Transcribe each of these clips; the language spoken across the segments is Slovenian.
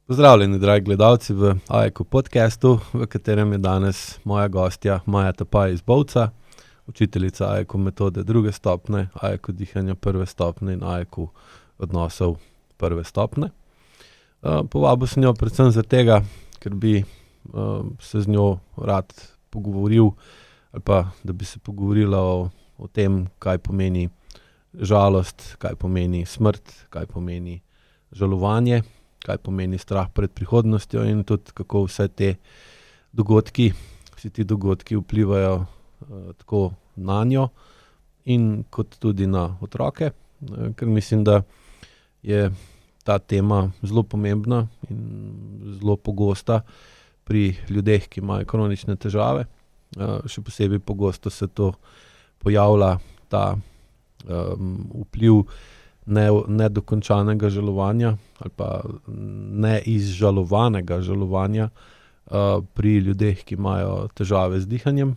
Pozdravljeni, dragi gledalci v AEK podcastu, v katerem je danes moja gostja Maja Tapaj iz Bovca, učiteljica AEK metode druge stopnje, AEK dihanja prve stopnje in AEK odnosov prve stopnje. Povabil sem jo predvsem zato, ker bi se z njo rad pogovoril ali pa da bi se pogovorila o tem, kaj pomeni žalost, kaj pomeni smrt, kaj pomeni žalovanje, kaj pomeni strah pred prihodnostjo in tudi kako vse ti dogodki vplivajo tako nanjo in kot tudi na otroke, ker mislim, da je ta tema zelo pomembna in zelo pogosta pri ljudeh, ki imajo kronične težave. Še posebej pogosto se to pojavlja, ta vpliv nedokončanega žalovanja ali pa neizžalovanega žalovanja pri ljudeh, ki imajo težave z dihanjem.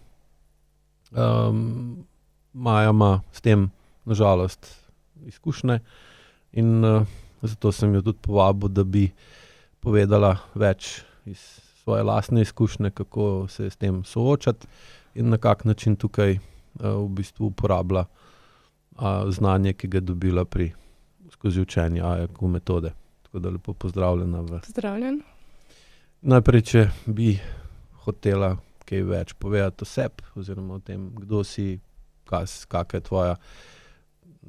Maja ima s tem na žalost izkušnje in zato sem jo tudi povabil, da bi povedala več iz svoje lastne izkušnje, kako se s tem soočati in na kak način tukaj v bistvu uporablja znanje, ki ga je dobila skozi učenje AEK metode. Tako da lepo pozdravljena. Pozdravljen. Najprej, če bi hotela kaj več povedati o sebi oziroma o tem, kdo si, kakšna je tvoja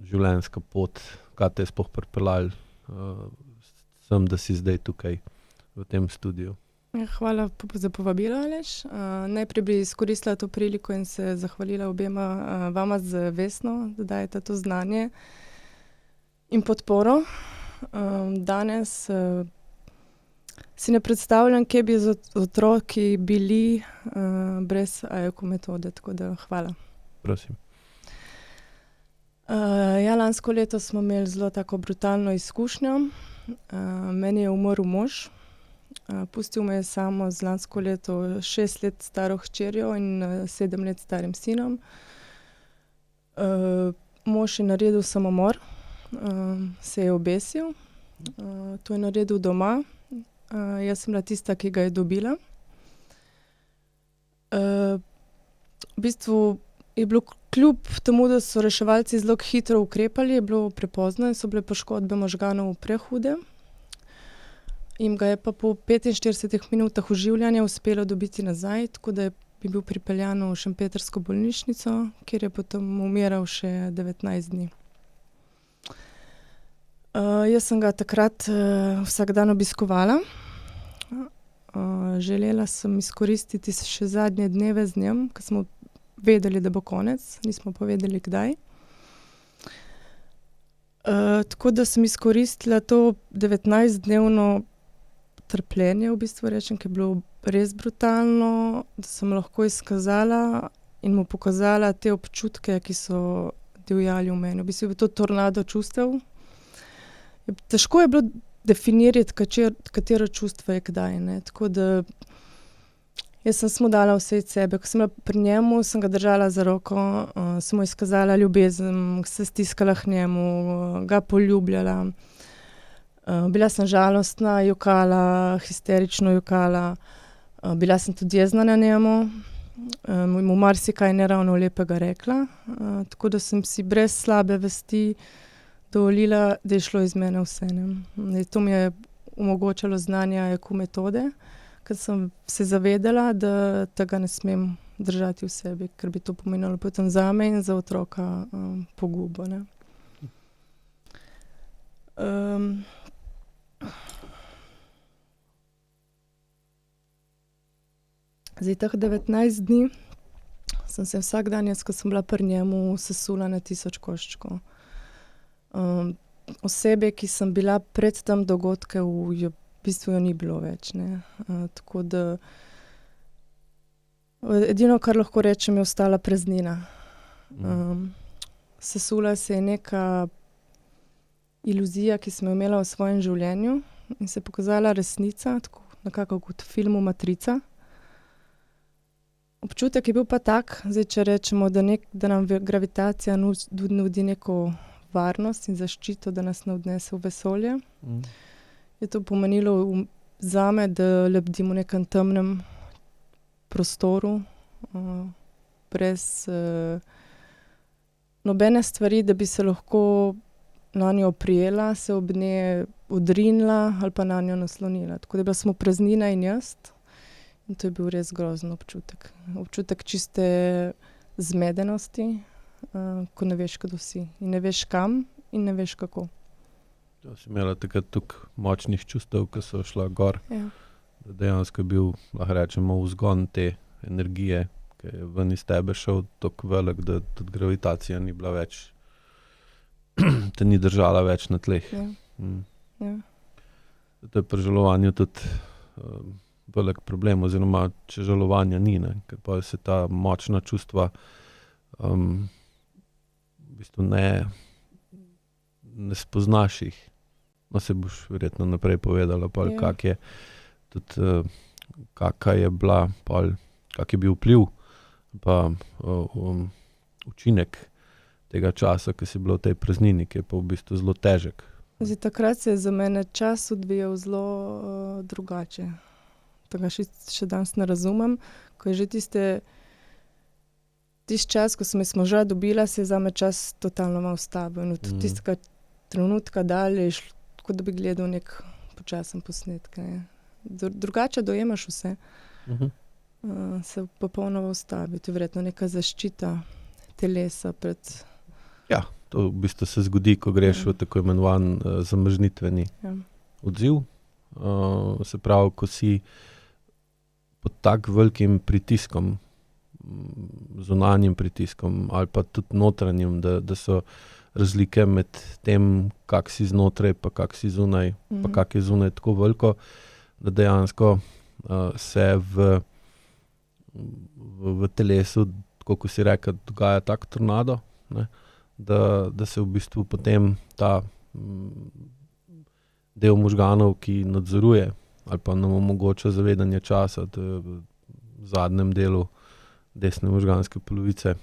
življenjska pot, kaj te je sploh pripeljalo sem, da si zdaj tukaj v tem studiu. Hvala za povabilo, Aleš. Najprej bi izkoristila to priliko in se zahvalila obema vama z Vesno, da dajete to znanje in podporo. Danes si ne predstavljam, kje bi z otroki bili brez AEK metode, tako da hvala. Prosim. Lansko leto smo imeli zelo tako brutalno izkušnjo. Meni je umrl mož. Pustil me je samo z lansko leto 6 let staro hčerjo in 7 let starim sinom. Mož je naredil samomor, se je obesil. To je naredil doma. Jaz sem bila tista, ki ga je dobila. V bistvu je bilo kljub temu, da so reševalci zelo hitro ukrepali, je bilo prepozno in so bile poškodbe možganov prehude. Jim ga je pa po 45 minutah oživljanja uspelo dobiti nazaj, tako da je bil pripeljan v šempetrsko bolnišnico, kjer je potem umiral še 19 dni. Jaz sem ga takrat vsak dan obiskovala. Želela sem izkoristiti še zadnje dneve z njim, ker smo vedeli, da bo konec, nismo pa vedeli, kdaj. Tako da sem izkoristila to 19-dnevno trpljenje, v bistvu rečem, ki je bilo res brutalno, da sem lahko izkazala in mu pokazala te občutke, ki so divjali v meni. V bistvu je to tornado čustev. Težko je bilo definirati, katero čustvo je kdaj, ne. Tako da jaz sem mu dala vse od sebe. Ko sem bila pri njemu, sem ga držala za roko, sem mu izkazala ljubezen, se stiskala k njemu, ga poljubljala. Bila sem žalostna, jokala, histerično jokala. Bila sem tudi jezna na njemu. Mu marsikaj neravno lepega rekla. Tako da sem si brez slabe vesti dovolila, da je šlo iz mene vse, ne. To mi je omogočalo znanje AEK metode, ker sem se zavedala, da tega ne smem držati v sebi, ker bi to pomenilo potem zame in za otroka pogubo, ne. Zdaj, teh 19 dni sem se vsak dan, ko sem bila pri njemu, sesula na 1000 koščkov. Osebe, ki sem bila pred tem dogodkom, v bistvu jo ni bilo več, ne. Tako da edino, kar lahko rečem, je ostala praznina. Sesula se je neka iluzija, ki sem jo imela v svojem življenju in se je pokazala resnica, tako nekako kot v filmu Matrica. Občutek je bil pa tak, zdaj če rečemo, da nam gravitacija nudi neko varnost in zaščito, da nas ne odnese v vesolje, je to pomenilo zame, da lebdim v nekem temnem prostoru, brez nobene stvari, da bi se lahko nanjo oprijela, se ob nje odrinila ali pa nanjo naslonila. Tako da bila smo praznina in jaz. In to je bil res grozen občutek. Občutek čiste zmedenosti, ko ne veš, kdo si. In ne veš kam in ne veš kako. To si imela takrat toliko močnih čustev, ko so šla gor. Ja. Da dejansko je bil, lahko rečemo, vzgon te energije, ki je ven iz tebe šel tako velik, da tudi gravitacija ni bila več, te ni držala več na tleh. Ja. Ja. To je pri žalovanju tudi velik problem, oziroma če žalovanja ni, ne? Ker pa se ta močna čustva v bistvu ne spoznaš jih. No, se boš verjetno naprej povedala, pol, Ja. kak je tudi, kaka je bila, pol, kak je bil vpliv, pa učinek tega časa, ki si bila v tej praznini, ki je pa v bistvu zelo težek. Zdaj, takrat se je za mene čas odvijal zelo drugače. Tega še danes ne razumem, ko je že tisti čas, ko sem jaz moža dobila, se je zame čas totalno malo ustavil. In od tistega trenutka dalje je šlo, tako da bi gledal nek počasen posnetek. Ne. Drugače dojemaš vse. Se popolnoma ustavi. To je verjetno neka zaščita telesa pred... Ja, to v bistvu se zgodi, ko greš v tako imenovan zamrznitveni odziv. Se pravi, ko si pod tak velikim pritiskom, zunanjim pritiskom ali pa tudi notranjim, da so razlike med tem, kak si znotraj, pa kak si zunaj, pa kak je zunaj tako veliko, da dejansko se v telesu, tako ko si rekel, dogaja tak tornado, ne, da se v bistvu potem ta del možganov, ki nadzoruje ali pa nam omogoča zavedanje časa, to je v zadnjem delu desne možganske polovice,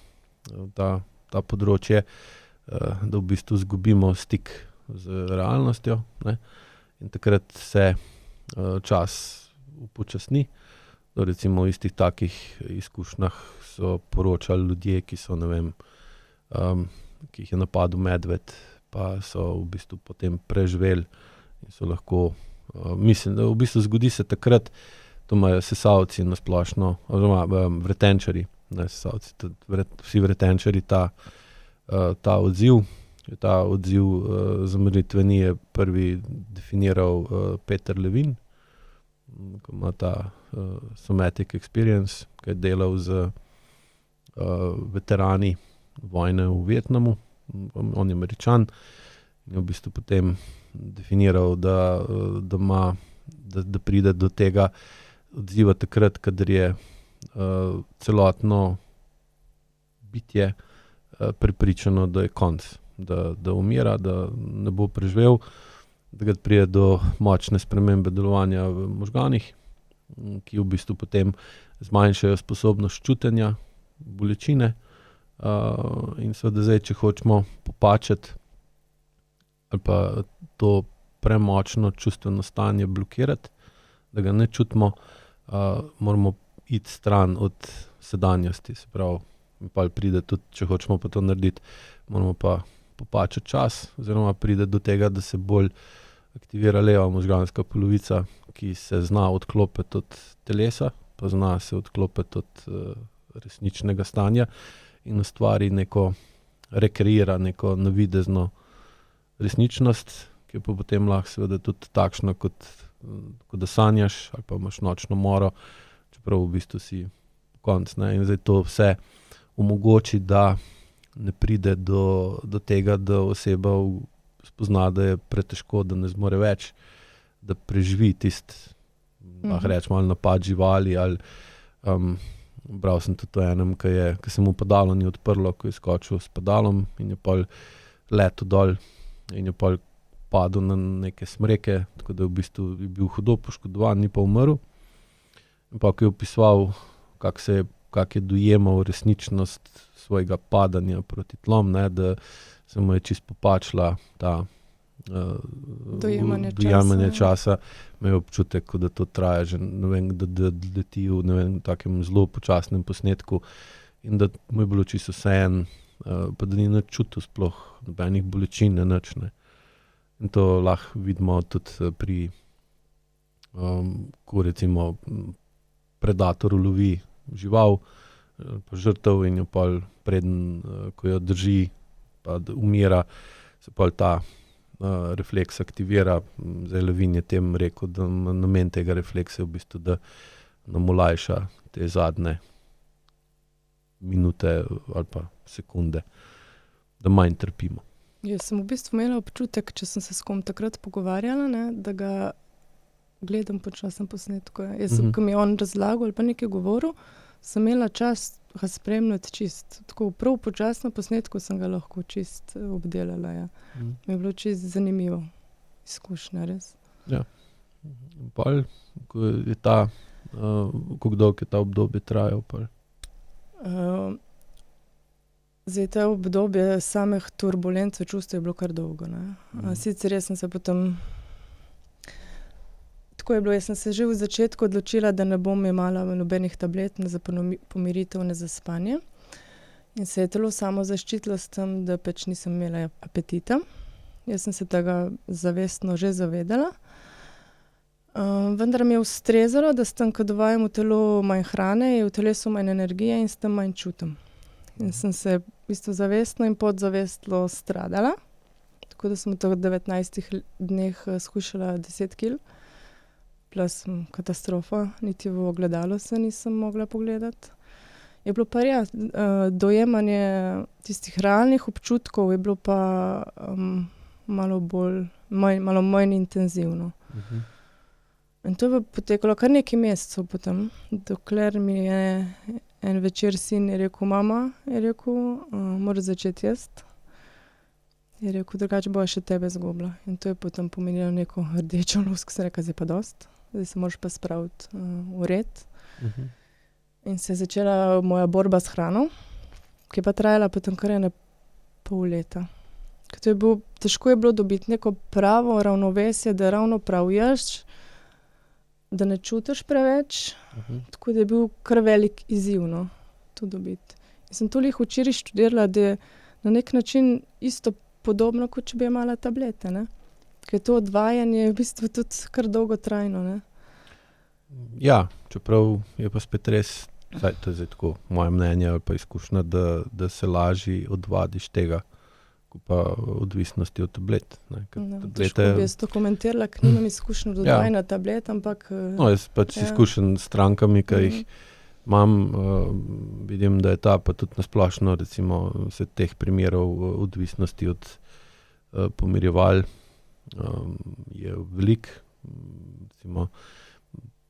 ta področje, da v bistvu izgubimo stik z realnostjo, ne, in takrat se čas upočasni. Recimo v istih takih izkušnjah so poročali ljudje, ki so, ne vem, ki jih je napadel medved, pa so v bistvu potem preživeli in so lahko, mislim, da v bistvu zgodi se takrat, to imajo sesalci na splošno, oziroma vretenčarji, ne sesalci, vsi vretenčarji ta odziv. Ta odziv zamrzitveni je prvi definiral Peter Levine, ko ima ta somatic experience, ki je delal z veterani vojne v Vietnamu, on je Američan, in je v bistvu potem definiral, da pride do tega odziva takrat, kadar je celotno bitje prepričano, da je konec, da umira, da ne bo preživel, da pride do močne spremembe delovanja v možganih, ki v bistvu potem zmanjšajo sposobnost čutenja, bolečine, in seveda zdaj, če hočemo popačiti ali pa to premočno čustveno stanje blokirati, da ga ne čutimo, moramo iti stran od sedanjosti, se pravi, in pa pride tudi, če hočemo pa to narediti, moramo pa popačati čas, oziroma pride do tega, da se bolj aktivira leva možganska polovica, ki se zna odklopiti od telesa, pa zna se odklopiti od resničnega stanja in ustvari rekreira neko navidezno resničnost, ki je pa potem lahko seveda tudi takšna, kot da sanjaš ali pa imaš nočno moro, čeprav v bistvu si konec, ne, in zdaj to vse omogoči, da ne pride do tega, da oseba spozna, da je pretežko, da ne zmore več, da preživi tisti, lahko rečemo, ali napad živali, ali bral sem tudi o enem, ki se mu padalo ni odprlo, ko je skočil s padalom in je pol letel dol in je pol padel na neke smreke, tako da v bistvu je bil hudo poškodovan, ni pa umrl. In pa ko je opisoval, kak je dojemal resničnost svojega padanja proti tlom, ne, da se mu je čisto popačila ta Dojemanje časa, imel občutek, da to traja že, ne vem, da leti v, ne vem, takem zelo počasnem posnetku in da mu je bilo čisto vseeno, pa da ni nič čutil sploh, nobenih bolečin, nič, ne. In to lahko vidimo tudi pri, ko recimo predator ulovi žival, pa žrtev in jo pol preden, ko jo drži, pa umira, se pol ta refleks aktivira. Zdaj Levin je tem rekel, da namen tega refleksa je v bistvu, da nam olajša te zadnje minute ali pa sekunde, da manj trpimo. Jaz sem v bistvu imela občutek, če sem se s kom takrat pogovarjala, ne, da ga gledam počasnem posnetku. Ko mi je on razlagal ali pa nekaj govoril, sem imela čas ga spremljati čist. Tako prav počasno posnetku sem ga lahko čist obdelala, ja. Mi je bilo čist zanimivo. Izkušnja, res. Ja. Pol, ko je ta, koliko dolgo je ta obdobje trajal pol? Zdaj, to obdobje samih turbulenc v čustvu je bilo kar dolgo, ne. Sicer jaz sem se potem tako je bilo, jaz sem se že v začetku odločila, da ne bom jemala nobenih tablet, ne za pomiritev, ne za spanje. In se je telo samo zaščitilo s tem, da pač nisem imela apetita. Jaz sem se tega zavestno že zavedala. Vendar mi je ustrezalo, da s tem, ko dovajam v telo manj hrane, je v telesu manj energije in s tem manj čutim. In sem se v bistvu zavestno in podzavestno stradala. Tako da sem v teh 19 dneh skušala 10 kil. Bila sem katastrofa, niti v ogledalo se nisem mogla pogledati. Je bilo pa dojemanje tistih realnih občutkov je bilo pa malo manj intenzivno. In to je potekalo kar nekaj mesecev potem, dokler mi je en večer sin je rekel, mama, je rekel, moraš začeti jesti. Je rekel, drugače bova še tebe izgubila. In to je potem pomenilo neko rdečo luč, ko sem rekla, zdaj pa dosti. Zdaj se moraš pa spraviti v red. In se je začela moja borba s hrano, ki je pa trajala potem kar pol leta. Težko je bilo dobiti neko pravo ravnovesje, da ravno prav ješ, da ne čutiš preveč. Tako da je bil kar velik izziv, no, to dobiti. In sem toliko včeraj študirala, da je na nek način isto podobno, kot če bi jemala tablete, ne. Ker to odvajanje je v bistvu tudi kar dolgotrajno, ne. Ja, čeprav je pa spet res, to je zdaj tako moje mnenje ali pa izkušnja, da se lažje odvadiš tega, ko pa odvisnosti od tablet, ne. Težko bi jaz to komentirala, ker nimam izkušnjo od odvajanja tablet, ampak No, jaz pač izkušen s strankami, ki jih imam, vidim, da je ta pa tudi nasplošno, recimo, vse teh primerov odvisnosti od pomirjeval je veliko. Recimo,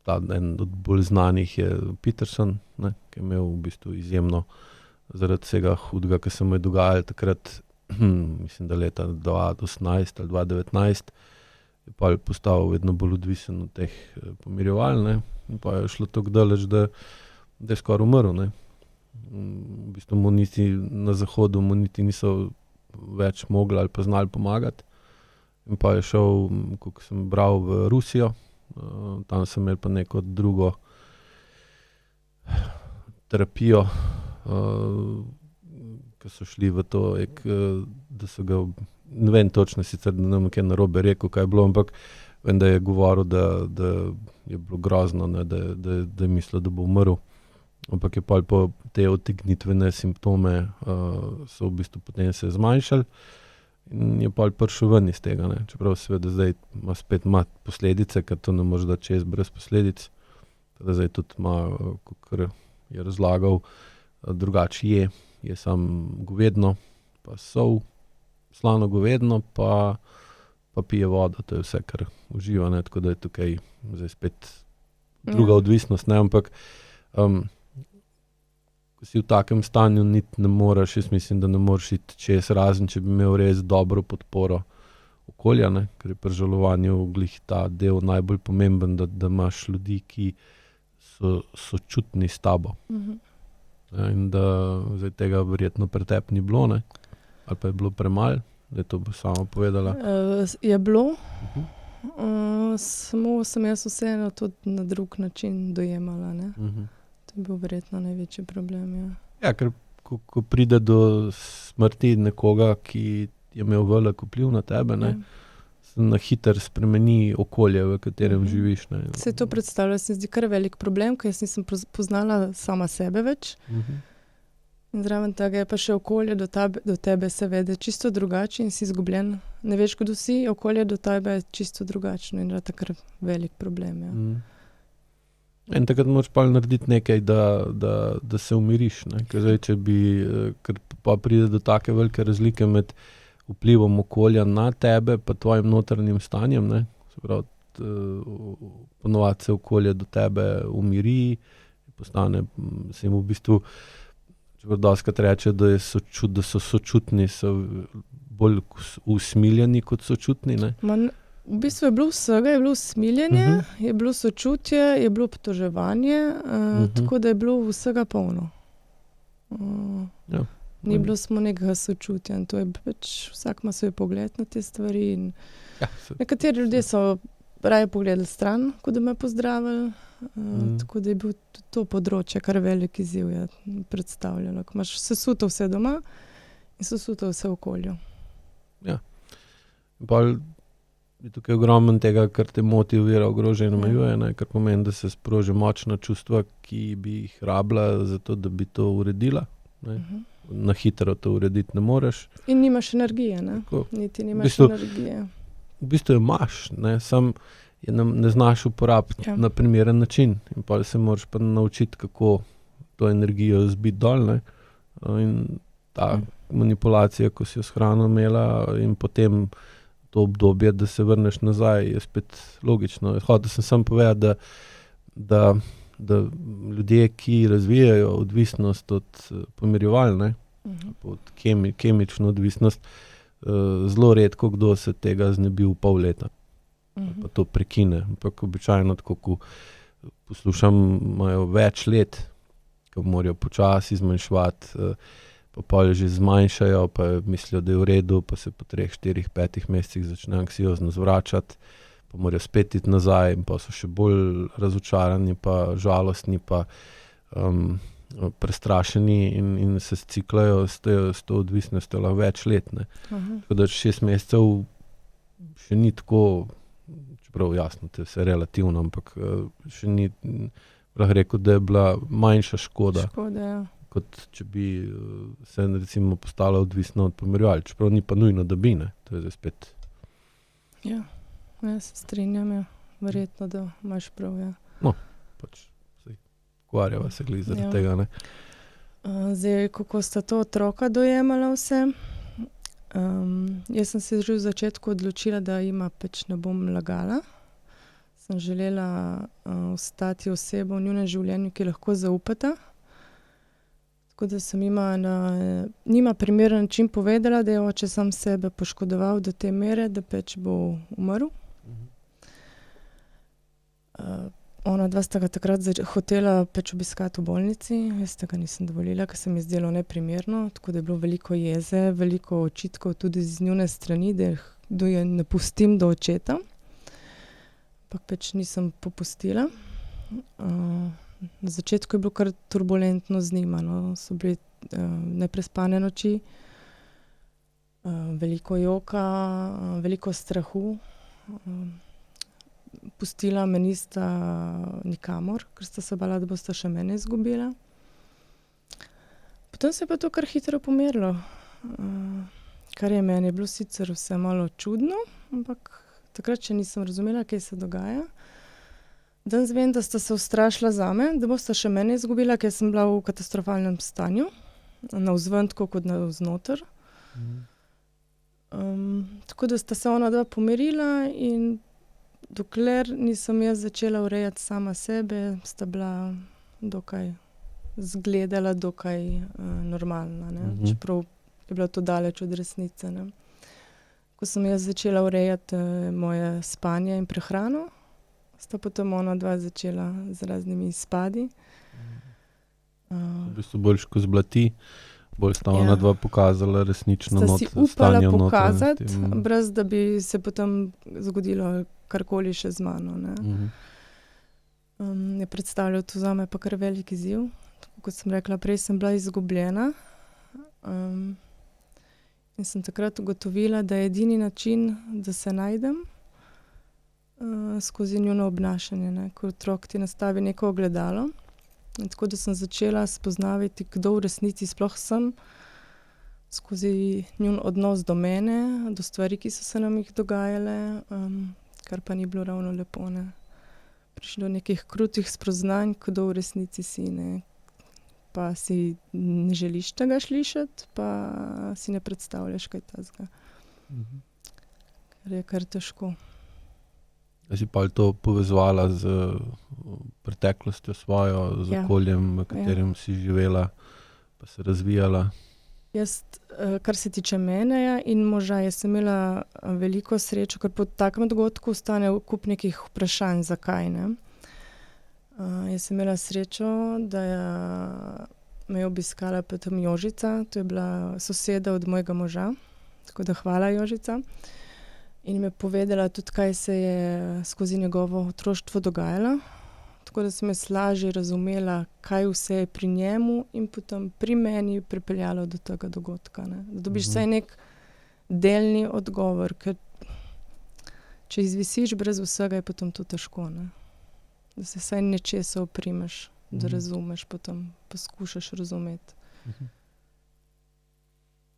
ta en od bolj znanih je Peterson, ne, ki je imel v bistvu izjemno zaradi vsega hudega, ki se mu je dogajalo takrat, mislim, da leta 2018 ali 2019, je pa postal vedno bolj odvisen od teh pomirjeval, ne, in pa je šlo tako daleč, da je skoraj umrl, ne. V bistvu mu niti na zahodu mu niti niso več mogli ali pa znali pomagati. In pa je šel, koliko sem bral, v Rusijo, tam so imeli pa neko drugo terapijo, ki so šli v to, da so ga, ne vem točno sicer, da ne bom kaj narobe rekel, kaj je bilo, ampak vem, da je govoril, da je bilo grozno, ne, da je mislil, da bo umrl. Ampak je pa te odtegnitvene simptome so v bistvu potem se zmanjšali. In je pa prišel ven iz tega, ne. Čeprav seveda zdaj spet ima posledice, ker to ne moreš dati čez brez posledic. Teda zdaj tudi ima, kakor je razlagal, drugače je samo govedno, pa sol, slano govedno, pa pije vodo, to je vse, kar uživa, ne, tako da je tukaj zdaj spet druga odvisnost, ne, ampak ko si v takem stanju niti ne moreš, jaz mislim, da ne moreš iti čez, razen če bi imel res dobro podporo okolja, ne, ker je pri žalovanju glih ta del najbolj pomemben, da imaš ljudi, ki so sočutni s tabo. In da zdaj tega verjetno pri tebi ni bilo, ne, ali pa je bilo premalo, da je to bo sama povedala? Je bilo, samo sem jaz vseeno tudi na drug način dojemala, ne. To je bil verjetno največji problem, ja. Ja, ker ko pride do smrti nekoga, ki je imel velik vpliv na tebe, ne, se na hitro spremeni okolje, v katerem živiš, ne. Se to predstavlja, se zdi kar velik problem, ker jaz nisem poznala sama sebe več. In zraven tega je pa še okolje do tebe seveda čisto drugače in si izgubljen. Ne veš, kdo si, okolje do tebe je čisto drugačno in rata kar velik problem, ja. In takrat moraš pa narediti nekaj, da se umiriš, ne. Ker zdaj, ker pa pride do take velike razlike med vplivom okolja na tebe pa tvojim notranjim stanjem, ne. Se pravi, ponovadi se okolje do tebe umiri, postane, se jim v bistvu, čeprav dostikrat reče, da so sočutni, so bolj usmiljeni kot sočutni, ne. V bistvu je bilo vsega, je bilo usmiljenje, je bilo sočutje, je bilo obtoževanje, tako da je bilo vsega polno. Ni bilo samo nekega sočutja in to je pač, vsak ima svoj pogled na te stvari in nekateri ljudje so raje pogledali stran, kot da me pozdravili, tako da je bil to področje kar velik izziv, je predstavljalo, ko imaš sesuto vse doma in sesuto vse v okolju. Ja. In pol je tukaj ogromno tega, kar te moti, ovira, ogroža in omejuje, ne, kar pomeni, da se sproži močna čustva, ki bi jih rabila zato, da bi to uredila, ne. Na hitro to urediti ne moreš. In nimaš energije, ne. Tako. Niti nimaš energije. V bistvu jo imaš, ne, sam je ne znaš uporabiti na primeren način in pol se moraš pa naučiti, kako to energijo zbiti dol, ne. In ta manipulacija, ko si jo s hrano imela in potem to obdobje, da se vrneš nazaj, je spet logično. Hotel sem samo povedati, da ljudje, ki razvijajo odvisnost od pomirjeval, ne, od kemično odvisnost, zelo redko kdo se tega znebi v pol leta. Pa to prekine. Ampak običajno, tako ko poslušam, imajo več let, ko morajo počasi zmanjševati, pa pol že zmanjšajo, pa mislijo, da je v redu, pa se po 3, 4, 5 mesecih začne anksiozno zvračati, pa morajo spet iti nazaj in pa so še bolj razočarani, pa žalostni, pa prestrašeni in se ciklajo s to odvisnostjo lahko več let, ne. Tako da 6 mesecev še ni tako, čeprav jasno, to je vse relativno, ampak še ni, lahko rekel, da je bila manjša škoda. Kot če bi se recimo postala odvisna od pomirjeval, čeprav ni pa nujno, da bi, ne. To je zdaj spet. Ja. Jaz se strinjam, ja. Verjetno, da imaš prav, ja. No, pač ukvarjava se glih zaradi tega, ne. Zdaj, kako sta to otroka dojemala vse? Jaz sem se že v začetku odločila, da jima pač ne bom lagala. Sem želela ostati oseba v njunem življenju, ki lahko zaupata. Tako da sem njima primeren način povedala, da je oče sam sebe poškodoval do te mere, da pač bo umrl. Ona dva sta ga takrat hotela pač obiskati v bolnici, jaz tega nisem dovolila, ker se mi je zdelo neprimerno, tako da je bilo veliko jeze, veliko očitkov tudi z njune strani, da je ne pustim do očeta. Ampak pač nisem popustila. Na začetku je bilo kar turbulentno z njima, no. So bili neprespane noči, veliko joka, veliko strahu. Pustila me nista nikamor, ker sta se bala, da bosta še mene izgubila. Potem se je pa to kar hitro pomirilo. Kar je meni bilo sicer vse malo čudno, ampak takrat še nisem razumela, kaj se dogaja. Danes vem, da sta se ustrašila zame, da bosta še mene izgubila, ker sem bila v katastrofalnem stanju. Navzven tako kot navznoter. Tako da sta se ona dva pomirila in dokler nisem jaz začela urejati sama sebe, sta bila zgledala dokaj normalna, ne. Čeprav je bilo to daleč od resnice, ne. Ko sem jaz začela urejati moje spanje in prehrano, sta potem ona dva začela z raznimi izpadi. V bistvu boljš ko zblati, Bolj sta ona dva pokazala resnično sta si upala stanje v pokazati, notranjosti. brez da bi se potem zgodilo karkoli še z mano. Ne. Je predstavljal to zame pa kar velik izziv. Tako kot sem rekla, prej sem bila izgubljena. In sem takrat ugotovila, da je edini način, da se najdem, skozi njuno obnašanje, ne. Ko otrok ti nastavi neko ogledalo. In tako da sem začela spoznavati, kdo v resnici sploh sem, skozi njun odnos do mene, do stvari, ki so se nam jih dogajale, kar pa ni bilo ravno lepo, ne. Prišli do nekih krutih spoznanj, kdo v resnici si, ne. Pa si ne želiš tega slišati, pa si ne predstavljaš kaj takega. Ker je kar težko. Si pa to povezovala z preteklostjo svojo, z okoljem, v katerem si živela, pa se razvijala? Jaz, kar se tiče mene in moža, jaz sem imela veliko srečo, ker po takem dogodku ostane kup nekih vprašanj, zakaj, ne. Jaz sem imela srečo, da me je obiskala potem Jožica, to je bila soseda od mojega moža, tako da hvala, Jožica. In mi je povedala tudi, kaj se je skozi njegovo otroštvo dogajalo. Tako da sem jaz lažje razumela, kaj vse je pri njemu in potem pri meni pripeljalo do tega dogodka, ne. Da dobiš vsaj nek delni odgovor, ker če izvisiš brez vsega, je potem to težko, ne. Da se vsaj nečesa oprimeš, da razumeš, potem poskušaš razumeti.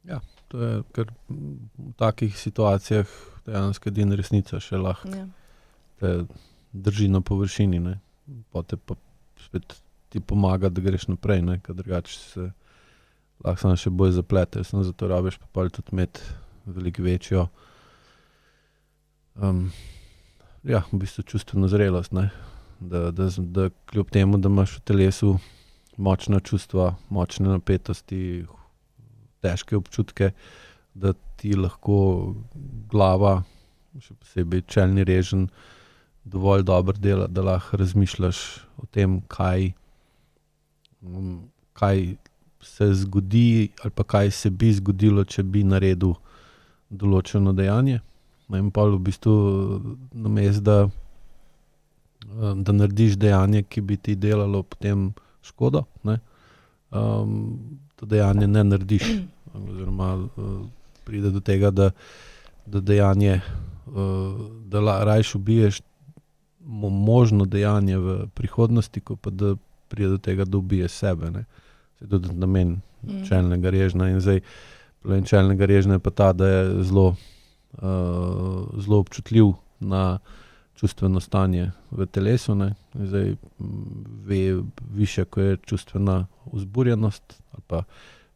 Ja, to je, ker v takih situacijah dejansko edina resnica še lahko te drži na površini, ne. Potem pa spet ti pomaga, da greš naprej, ne, ker drugače se lahko samo še bolj zaplete. Samo zato rabiš pa pol tudi imeti veliko večjo v bistvu čustveno zrelost, ne. Da kljub temu, da imaš v telesu močna čustva, močne napetosti, težke občutke, da ti lahko glava, še posebej čelni reženj, dovolj dobro dela, da lahko razmišljaš o tem, kaj se zgodi ali pa kaj se bi zgodilo, če bi naredil določeno dejanje. In pol v bistvu namesto, da narediš dejanje, ki bi ti delalo potem škodo, ne, to dejanje ne narediš. Oziroma pride do tega, da dejanje, da rajš ubiješ možno dejanje v prihodnosti, ko pa da pride do tega, da ubiješ sebe, ne. To je tudi namen čelnega režnja. In zdaj problem čelnega režnja je pa ta, da je zelo občutljiv na čustveno stanje v telesu, ne. Zdaj višja, ko je čustvena vzburjenost ali pa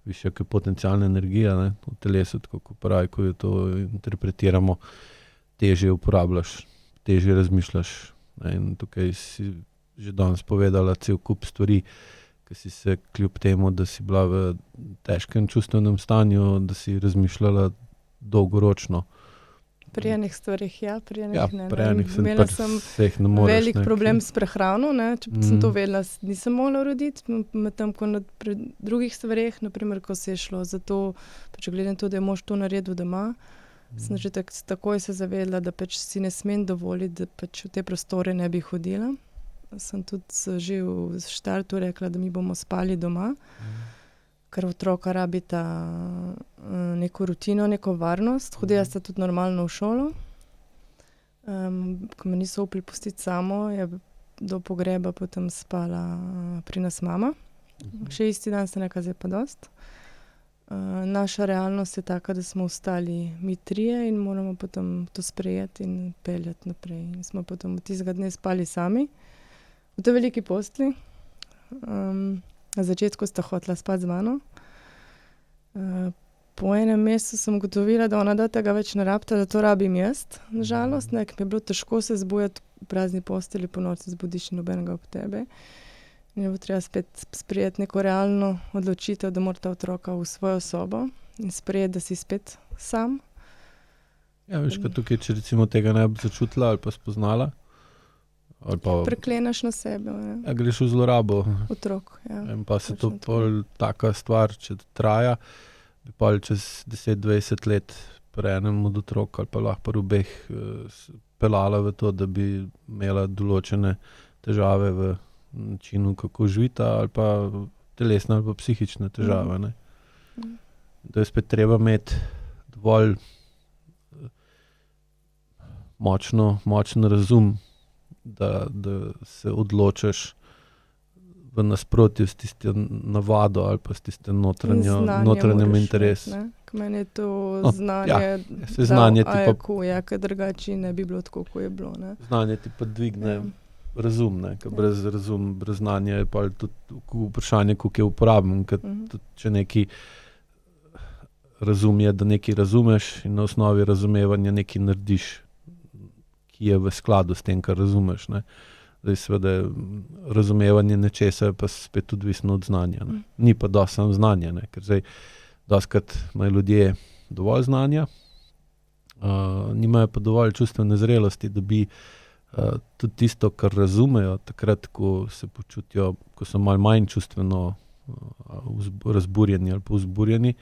višja, ko je potencialna energija, ne, v telesu, tako kot pravi, ko jo to interpretiramo, težje uporabljaš, težje razmišljaš. In tukaj si že danes povedala cel kup stvari, ki si se kljub temu, da si bila v težkem čustvenem stanju, da si razmišljala dolgoročno. Pri enih stvarih pri enih ne. Pri enih Imela sem velik problem s prehrano, ne, če sem to vedela, nisem mogla urediti, medtem ko pri drugih stvareh, na primer, ko se je šlo za to, pač glede na to, da je mož to naredil doma, sem že takoj se zavedla, da pač si ne smem dovoliti, da pač v te prostore ne bi hodila. Sem tudi že v štartu rekla, da mi bomo spali doma, ker otroka rabita neko rutino, neko varnost. Hodila sta tudi normalno v šolo. Ko me niso upali pustiti samo, je do pogreba potem spala pri nas mama. Še isti dan sem rekla, zdaj pa dosti. Naša realnost je taka, da smo ostali mi trije in moramo potem to sprejeti in peljati naprej. In smo potem od tistega dne spali sami v tej veliki postelji. Na začetku sta hotela spati z mano. Po enem mesecu sem ugotovila, da ona tega več ne rabita, da to rabim jaz, na žalost, ne, ker mi je bilo težko se zbujati v prazni postelji, po noči se zbudiš in nobenega ob tebe. In je bilo treba spet sprejeti neko realno odločitev, da mora ta otroka v svojo sobo in sprejeti, da si spet sam. Ja, veš, kaj tukaj, če recimo tega ne bi začutila ali pa spoznala, Ali pa Prekleneš na sebe, ja, greš v zlorabo. otrok. Ja. In pa se to točno tako. pol taka stvar, če traja, bi pol čez 10-20 let pri enem od otrok ali pa lahko pri obeh peljala v to, da bi imela določene težave v načinu, kako živita, ali pa telesne ali pa psihične težave. Ne. Da je spet treba imeti dovolj močen razum, da se odločiš v nasprotju s tisto navado ali pa s tistim notranjem interesom. Meni je to znanje, ja, se znanje ti pa ja, ker drugače ne bi bilo tako, kot je bilo. Ne. Znanje ti pa dvigne razum, ne, ker brez znanja je pa tudi vprašanje, koliko je uporaben, ker tudi če neki razum je, da nekaj razumeš in na osnovi razumevanja nekaj narediš, ki je v skladu s tem, kar razumeš, ne. Zdaj seveda razumevanje nečesa je pa spet odvisno od znanja, ne. Ni pa dosti samo znanja, ne, ker zdaj dostikrat imajo ljudje dovolj znanja, nimajo pa dovolj čustvene zrelosti, da bi tudi tisto, kar razumejo, takrat, ko se počutijo, ko so malo manj čustveno razburjeni ali pa vzburjeni,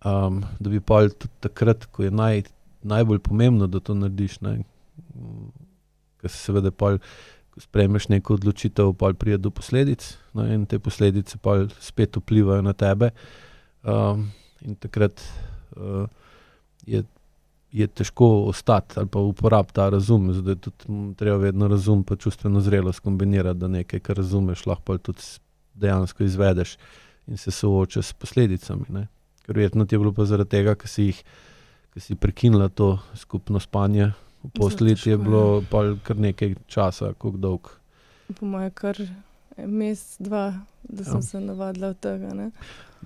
da bi pol tudi takrat, ko je najbolj pomembno, da to narediš, ne, ker se seveda pol, ko sprejmeš neko odločitev, pol pride do posledic, ne, in te posledice pol spet vplivajo na tebe, in takrat je težko ostati ali pa uporabiti ta razum, zato je tudi treba vedno razum pa čustveno zrelost kombinirati, da nekaj, kar razumeš, lahko tudi dejansko izvedeš in se soočaš s posledicami, ne. Ker verjetno ti je bilo pa zaradi tega, ker si prekinila to skupno spanje v postelji, ti je bilo pol kar nekaj časa, koliko dolg? Po moje kar mesec, dva, da sem se navadila od tega, ne.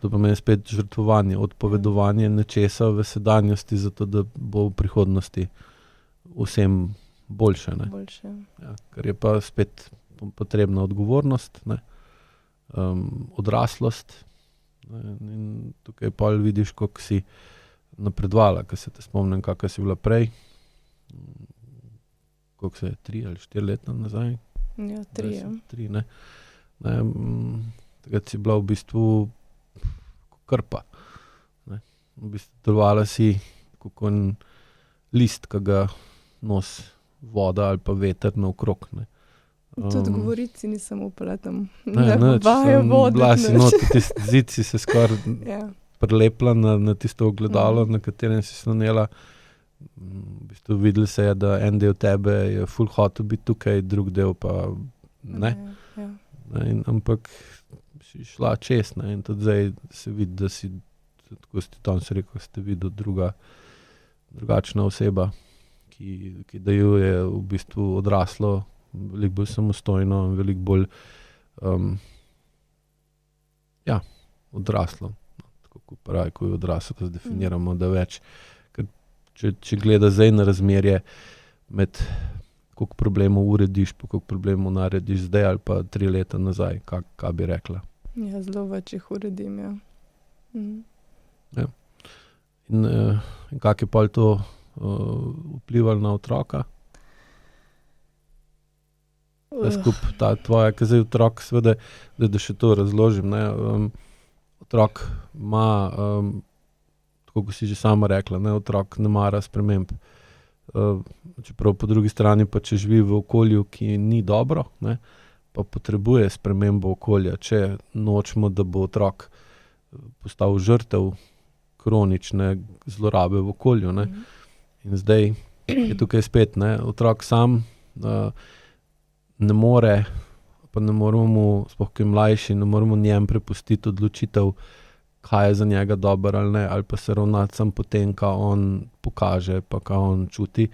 To pomeni spet žrtvovanje, odpovedovanje nečesa v sedanjosti, zato da bo v prihodnosti vsem boljše, ne. Boljše. Ja, ker je pa spet potrebna odgovornost, ne, odraslost, ne, in tukaj pol vidiš, koliko si napredovala, ker se te spomnim, kakšna si bila prej, koliko se je, 3 ali 4 leta nazaj? Ja, 3, ja. 3, ne. Takrat si bila v bistvu krpa, ne. V bistvu delovala si kako en list, ki ga nosi voda ali pa veter naokrog, ne. Tudi govoriti si nisem upala tam. Ne, vaje voditi. Bila si not, tisti zid si se skoraj prilepila na tisto ogledalo, na katerem si slonela. V bistvu videli se je, da en del tebe je ful hotel biti tukaj, drug del pa ne. Ja. Ampak si šla čez, ne, in tudi zdaj se vidi, da si, tako si tam si rekel, ste videl drugačna oseba, ki deluje v bistvu odraslo, veliko bolj samostojno, veliko bolj odraslo. Tako kot pravi, ko je odraslo, to zdefiniramo, da več. Ker če gleda zdaj na razmerje med koliko problemov urediš, pa koliko problemov narediš zdaj ali pa 3 leta nazaj, kaj bi rekla? Ja, zelo več jih uredim, ja. Ja. In kako je pol to vplivalo na otroka? Ta tvoja, ker zdaj otrok, seveda, da še to razložim, ne, otrok ima, tako kot si že sama rekla, ne, otrok ne mara sprememb. Čeprav po drugi strani pa, če živi v okolju, ki ni dobro, ne, pa potrebuje spremembo okolja, če nočemo, da bo otrok postal žrtev kronične zlorabe v okolju, ne. In zdaj je tukaj spet, ne, otrok sam ne more, pa ne moremo mu, sploh ko je mlajši, ne moremo njem prepustiti odločitev, kaj je za njega dobro ali ne, ali pa se ravnati samo po tem, kaj on pokaže, pa kaj on čuti,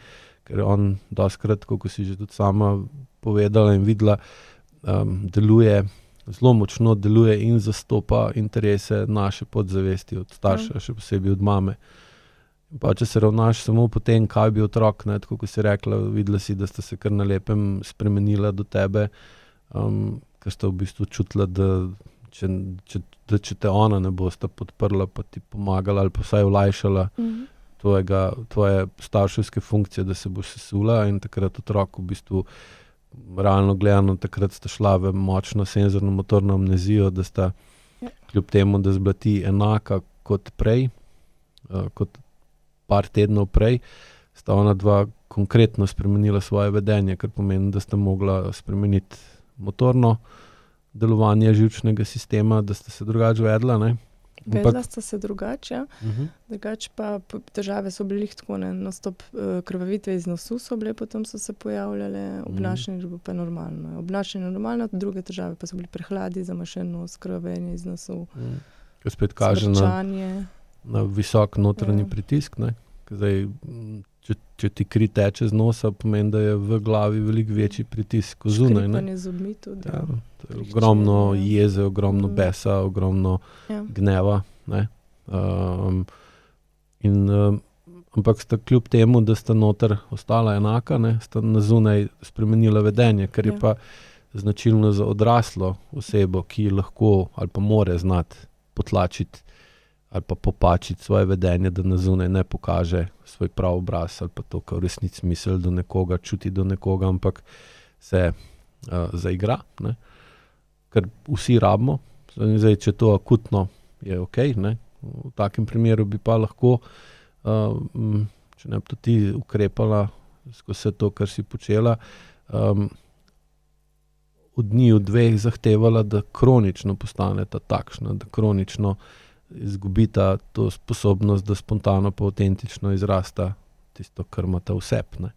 ker on dostikrat, kot si že tudi sama povedala in videla, zelo močno deluje in zastopa interese naše podzavesti od starša, še posebej od mame. Pa če se ravnaš samo po tem, kaj bi otrok, ne, tako kot si rekla, videla si, da sta se kar na lepem spremenila do tebe, ker sta v bistvu čutila, da če te ona ne bosta podprla, pa ti pomagala ali pa vsaj olajšala tvoje starševske funkcije, da se boš sesula, in takrat otrok v bistvu realno gledano takrat sta šla v močno senzorno motorno amnezijo, da sta kljub temu, da zblati enaka kot prej, kot par tednov prej, sta ona dva konkretno spremenila svoje vedenje, kar pomeni, da sta mogla spremeniti motorno delovanje živčnega sistema, da sta se drugače vedla, ne? Vedla sta se drugače, ja. Drugače pa težave so bili tako, ne, nonstop krvavitve iz nosu so bile, potem so se pojavljale, obnašanje pa je normalno. Obnašanje je normalno, druge težave pa so bili prehladi, zamašen nos, krvavenje iz nosu, Ko spet kaže na visok notranji pritisk, ne? Zdaj, če ti kri teče z nosa, pomeni, da je v glavi veliko večji pritisk kot zunaj. Škripanje zobmi tudi. Ja, to je ogromno jeze, ogromno besa, ogromno gneva. Ne? Ampak sta kljub temu, da sta noter ostala enaka, ne? Sta na zunaj spremenila vedenje, kar je pa značilno za odraslo osebo, ki lahko ali pa more znati potlačiti ali pa popačiti svoje vedenje, da na zunaj ne pokaže svoj prav obraz ali pa to, kar v resnici misli do nekoga, čuti do nekoga, ampak se zaigra, ne? Ker vsi rabimo. Zdaj, če to akutno je okej, ne? V takem primeru bi pa lahko, če ne bi to ti ukrepala skozi vse to, kar si počela, od njiju dveh zahtevala, da kronično postaneta takšna, da kronično izgubita to sposobnost, da spontano pa avtentično izrasta tisto, kar ima ta vseb, ne.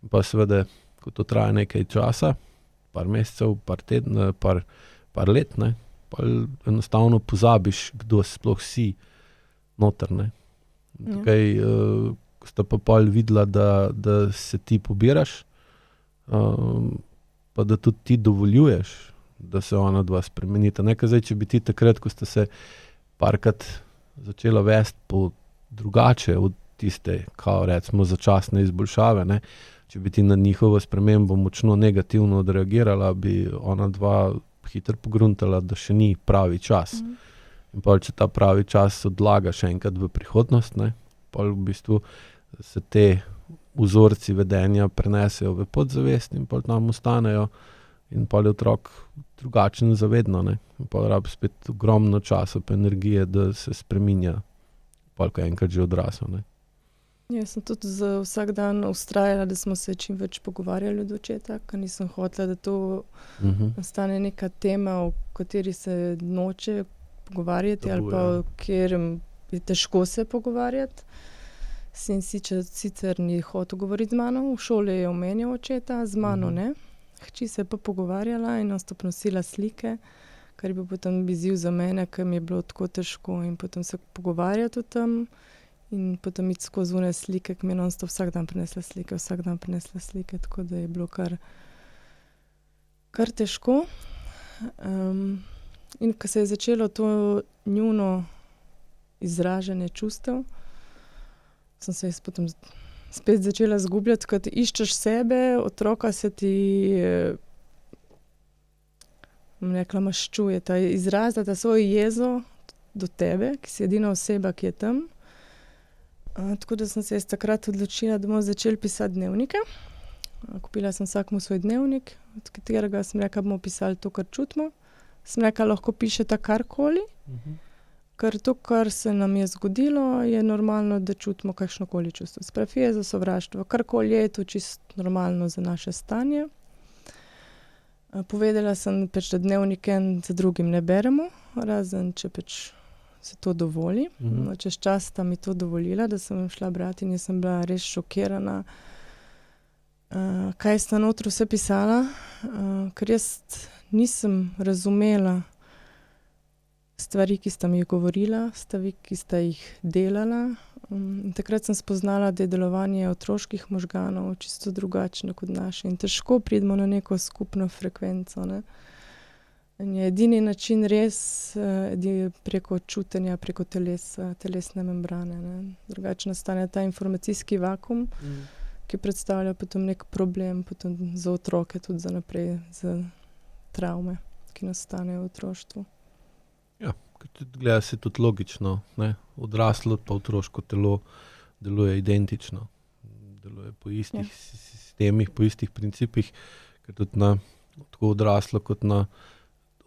In pa seveda, ko to traja nekaj časa, par mesecev, par let, ne, pa enostavno pozabiš, kdo sploh si noter, ne. Tukaj, ko sta pa pol videla, da se ti pobiraš, pa da tudi ti dovoljuješ, da se ona dva spremenita. Nekaj zdaj, če bi ti takrat, ko sta se parkrat začela vesti po drugače od tiste, kao recimo začasne izboljšave, ne? Če bi ti na njihovo spremembo močno negativno odreagirala, bi ona dva hitro pogruntala, da še ni pravi čas. In pol, če ta pravi čas odlaga še enkrat v prihodnost, ne? Pol v bistvu se te vzorci vedenja prenesejo v podzavest in pol tam ostanejo in pol je otrok drugačen zavedno, ne. In pol rabi spet ogromno časa pa energije, da se spreminja, pol ko je enkrat že odrasel, ne. Jaz sem tudi za vsak dan vztrajala, da smo se čim več pogovarjali od očeta, ker nisem hotela, da to nastane neka tema, o kateri se noče pogovarjati ali pa o katerem je težko se pogovarjati. Sin sicer ni hotel govoriti z mano, v šoli je omenjal očeta, z mano ne. Hči se je pa pogovarjala in nonstop nosila slike, kar je bil potem izziv za mene, ker mi je bilo tako težko in potem se pogovarjati o tem in potem iti skozi one slike, ki mi je nonstop vsak dan prinesla slike, tako da je bilo kar težko. In ko se je začelo to njuno izražanje čustev, sem se jaz potem spet začela zgubljati, ko iščeš sebe, otroka se ti, bom rekla, maščuje, ta izraz, ta svojo jezo do tebe, ki si edina oseba, ki je tam. Tako da sem se jaz takrat odločila, da bomo začeli pisati dnevnike. Kupila sem vsakemu svoj dnevnik, od katerega sem rekla, bomo pisali to, kar čutimo. Sem rekla, lahko pišeta karkoli, ker to, kar se nam je zgodilo, je normalno, da čutimo kakšnokoli čustvo. Sprav jezo, sovraštvo, karkoli je, to čisto normalno za naše stanje. Povedala sem, da dnevnike za drugim ne beremo, razen če se to dovoli. Čez čas sta mi to dovolila, da sem šla brati in jaz sem bila res šokirana, kaj sta notri vse pisala, ker jaz nisem razumela stvari, ki sta mi jih govorila, stvari, ki sta jih delala. In takrat sem spoznala, da je delovanje otroških možganov čisto drugačno kot naše in težko pridemo na neko skupno frekvenco, ne. In je edini način res preko čutenja, preko telesne membrane, ne. Drugače nastane ta informacijski vakuum, ki predstavlja potem nek problem potem za otroke, tudi za naprej, za travme, ki nastanejo v otroštvu. Ja, gleda se tudi logično, ne. Odraslo pa otroško telo deluje identično. Deluje po istih sistemih, po istih principih, ker tudi na tako odraslo kot na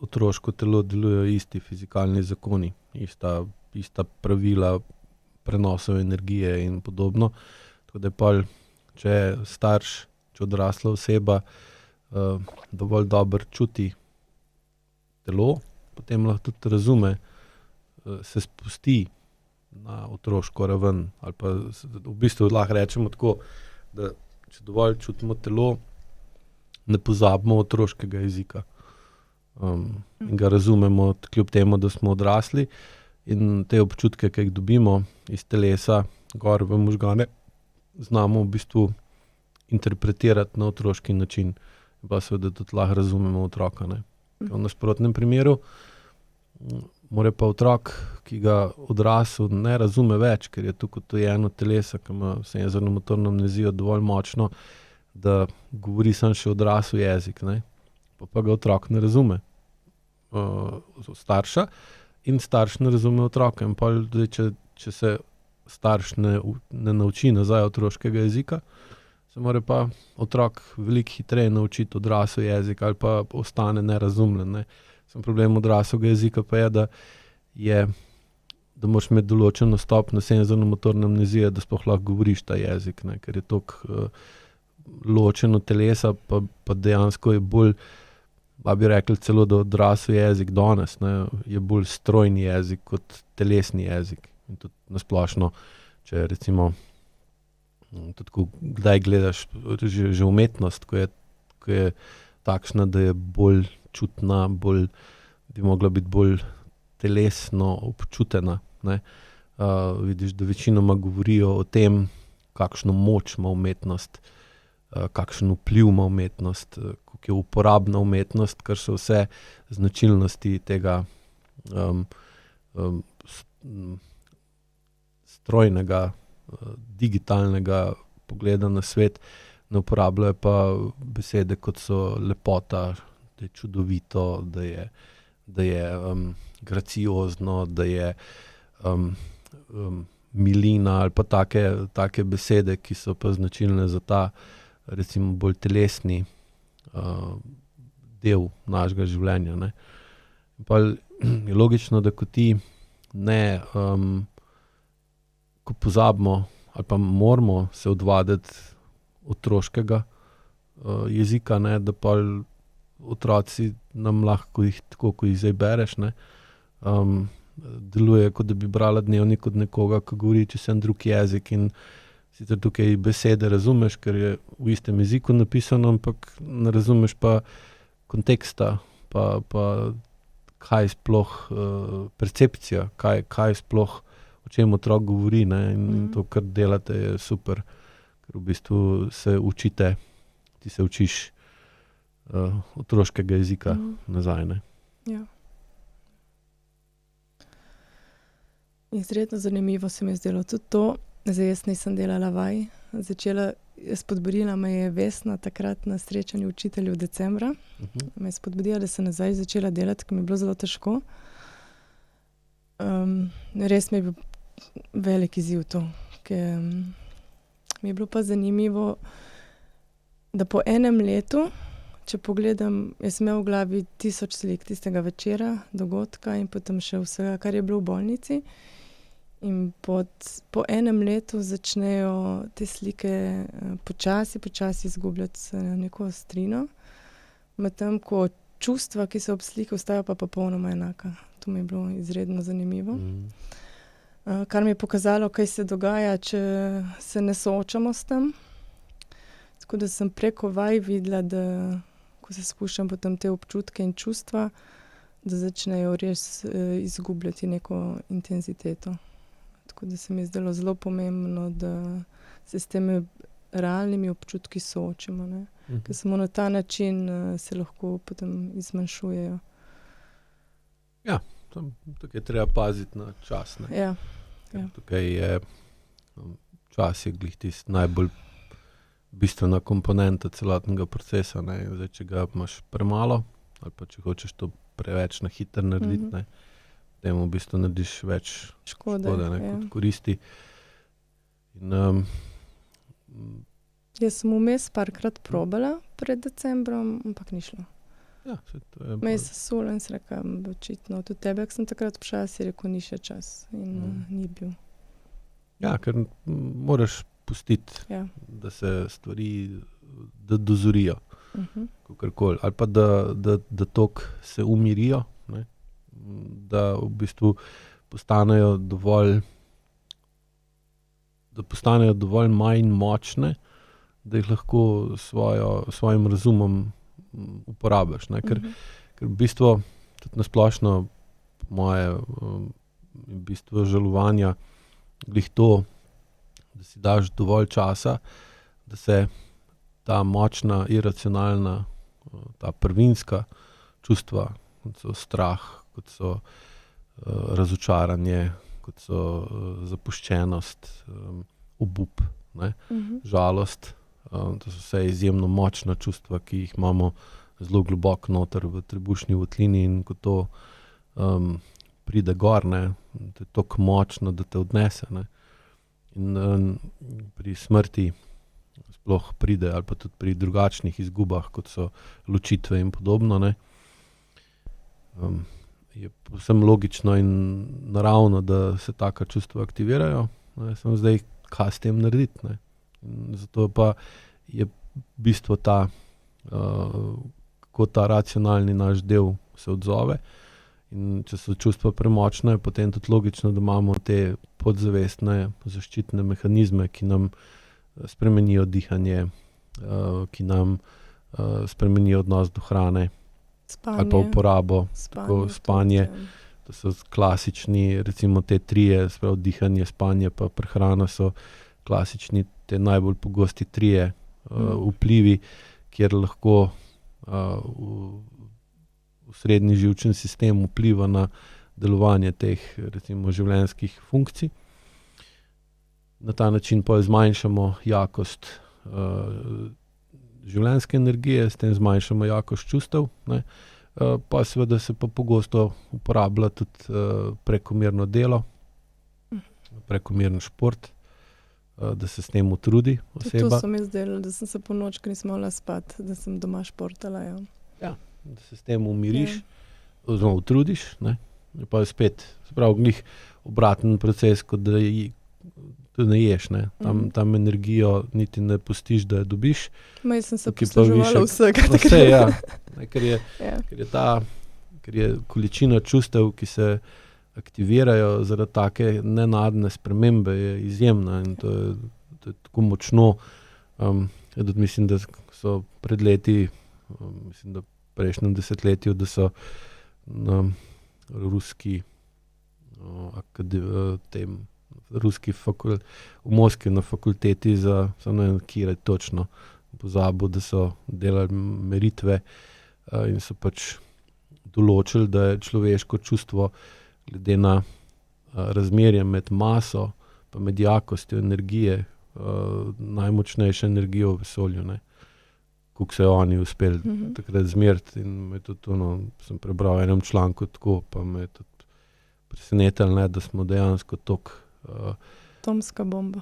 otroško telo delujejo isti fizikalni zakoni, ista pravila prenosov energije in podobno. Tako da je pol, če je starš, če odrasla oseba dovolj dobro čuti telo, potem lahko tudi razume, se spusti na otroško raven. Ali pa v bistvu lahko rečemo tako, da če dovolj čutimo telo, ne pozabimo otroškega jezika. In ga razumemo kljub temu, da smo odrasli, in te občutke, ki jih dobimo iz telesa gor v možgane, znamo v bistvu interpretirati na otroški način. Pa seveda tudi lahko razumemo otroka, ne. V nasprotnem primeru mora pa otrok, ki ga odrasel ne razume več, ker je tukaj odtujeno telesa, ki ima senzorno-motorno amnezijo dovolj močno, da govori samo še odrasel jezik, ne. Pa ga otrok ne razume starša in starš ne razume otroka. In pol, če se starš ne nauči nazaj otroškega jezika, se mora pa otrok veliko hitreje naučiti odrasel jezik ali pa ostane nerazumljen, ne. Samo problem odraslega jezika pa je, da moraš imeti določeno stopnjo senzorno-motorne amnezije, da sploh lahko govoriš ta jezik, ne, ker je toliko ločen od telesa, pa dejansko je bolj, bi rekli celo, da odrasel jezik danes, ne, je bolj strojni jezik kot telesni jezik. In tudi na splošno, če recimo tudi ko kdaj gledaš že umetnost, ko je takšna, da je bolj čutna, bi mogla biti bolj telesno občutena, ne. Vidiš, da večinoma govorijo o tem, kakšno moč ima umetnost, kakšen vpliv ima umetnost, kako je uporabna umetnost, kar so vse značilnosti tega strojnega, digitalnega pogleda na svet. Ne uporabljajo pa besede, kot so lepota, da je čudovito, da je graciozno, da je milina ali pa take besede, ki so pa značilne za ta recimo bolj telesni del našega življenja, ne. Pa je logično, da ko ti ne, ko pozabimo ali pa moramo se odvaditi otroškega jezika, ne, da pa otroci nam lahko jih, tako ko jih zdaj bereš, ne, deluje, kot da bi brala dnevnik od nekoga, ki govori čisto en drug jezik, in sicer tukaj besede razumeš, ker je v istem jeziku napisano, ampak ne razumeš pa konteksta, pa kaj sploh percepcija, kaj sploh, o čem otrok govori, ne, in to, kar delate, je super, ker v bistvu se učite, ti se učiš otroškega jezika nazaj, ne. Ja. Izredno zanimivo se mi je zdelo tudi to. Zdaj jaz nisem delala vaj. Spodbudila me je Vesna takrat na srečanju učiteljev decembra. Me je spodbudila, da sem nazaj začela delati, ker mi je bilo zelo težko. Res mi je bil velik izziv to, ker mi je bilo pa zanimivo, da po enem letu, če pogledam, jaz sem imel v glavi 1000 slik tistega večera, dogodka in potem še vsega, kar je bilo v bolnici. In po enem letu začnejo te slike počasi izgubljati neko ostrino. Medtem ko čustva, ki so ob sliki, ostajajo pa popolnoma enaka. To mi je bilo izredno zanimivo. Kar mi je pokazalo, kaj se dogaja, če se ne soočamo s tem. Tako da sem preko vaj videla, da ko se spuščam potem te občutke in čustva, da začnejo res izgubljati neko intenziteto. Tako da se mi je zdelo zelo pomembno, da se s temi realnimi občutki soočimo, ne. Ker samo na ta način se lahko potem izmanjšujejo. Ja, tukaj je treba paziti na čas, ne. Ja. Tukaj je čas je glih tisti najbolj bistvena komponenta celotnega procesa, ne. Zdaj, če ga imaš premalo ali pa če hočeš to preveč na hitro narediti, ne, potem v bistvu narediš več škode, ne, kot koristi. In jaz sem vmes parkrat probala, pred decembrom, ampak ni šlo. Ja, to je Me je sesulo in sem rekla, očitno tudi tebe, ak sem takrat vprašala, si rekel, ni še čas in ni bil. Ja, ker moraš pustiti, da se stvari dozorijo, kakorkoli. Ali pa da tok se umirijo, ne? Da v bistvu postanejo dovolj manj močne, da jih lahko svojim razumom uporabiš. Ne? Ker v bistvu tudi nasplošno moje v bistvu žalovanja glih to, da si daš dovolj časa, da se ta močna, iracionalna, ta prvinska čustva, kot so strah, kot so razočaranje, kot so zapuščenost, obup, ne? Žalost, to so vse izjemno močna čustva, ki jih imamo zelo globoko noter v trebušni votlini, in ko to pride gor, ne, to je toliko močno, da te odnese, ne. In pri smrti sploh pride, ali pa tudi pri drugačnih izgubah, kot so ločitve in podobno, ne, je povsem logično in naravno, da se taka čustva aktivirajo, ne, samo zdaj, kaj s tem narediti, ne. In zato pa je bistvo ta, kako ta racionalni naš del se odzove. In če so čustva premočna, je potem tudi logično, da imamo te podzavestne zaščitne mehanizme, ki nam spremenijo dihanje, ki nam spremenijo odnos do hrane, Spanje. ali pa uporabo, tako spanje. To so klasični, recimo te trije, sprav dihanje, spanje pa prehrana so klasični, te najbolj pogosti trije vplivi, kjer lahko v srednji živčni sistem vpliva na delovanje teh, recimo, življenjskih funkcij. Na ta način pa zmanjšamo jakost življenjske energije, s tem zmanjšamo jakost čustev, ne. Pa seveda se pa pogosto uporablja tudi prekomerno delo, prekomeren šport, da se s tem utrudi oseba. To so mi zdelo, da sem se po noč, ker nisem mogla spati, da sem doma športala, ja. Ja, da se s tem umiriš, oziroma utrudiš, ne. Pa je spet, se pravi, glih obraten proces, kot da ne ješ, ne. Tam energijo niti ne pustiš, da jo dobiš. Ma jaz sem se posluževala vsega. Vse, ja. Ker je količina čustev, ki se aktivirajo zaradi take nenadne spremembe, je izjemna, in to je tako močno. Mislim, da so pred leti, mislim, da v prejšnjem desetletju, da so na ruski v Moskvi na fakulteti za, samo ne vem, kje točno, pozabil, da so delali meritve in so pač določili, da je človeško čustvo glede na razmerje med maso pa med jakostjo energije najmočnejša energija v vesolju, ne. Kako se oni uspeli takrat zmeriti, in me tudi sem prebral v enem članku tako, pa me je tudi presenetilo, ne, da smo dejansko toliko atomska bomba.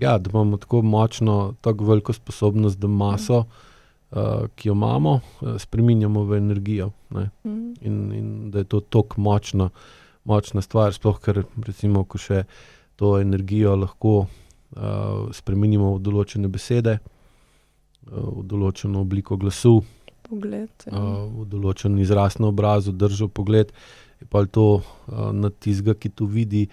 Ja, da imamo tako močno, tako veliko sposobnost, da maso, ki jo imamo, spreminjamo v energijo, ne. In da je to toliko močna stvar, sploh ker recimo, ko še to energijo lahko spremenimo v določene besede, v določeno obliko glasu, Pogled, v določen izraz na obrazu, držo, pogled, je pa to na tistega, ki to vidi,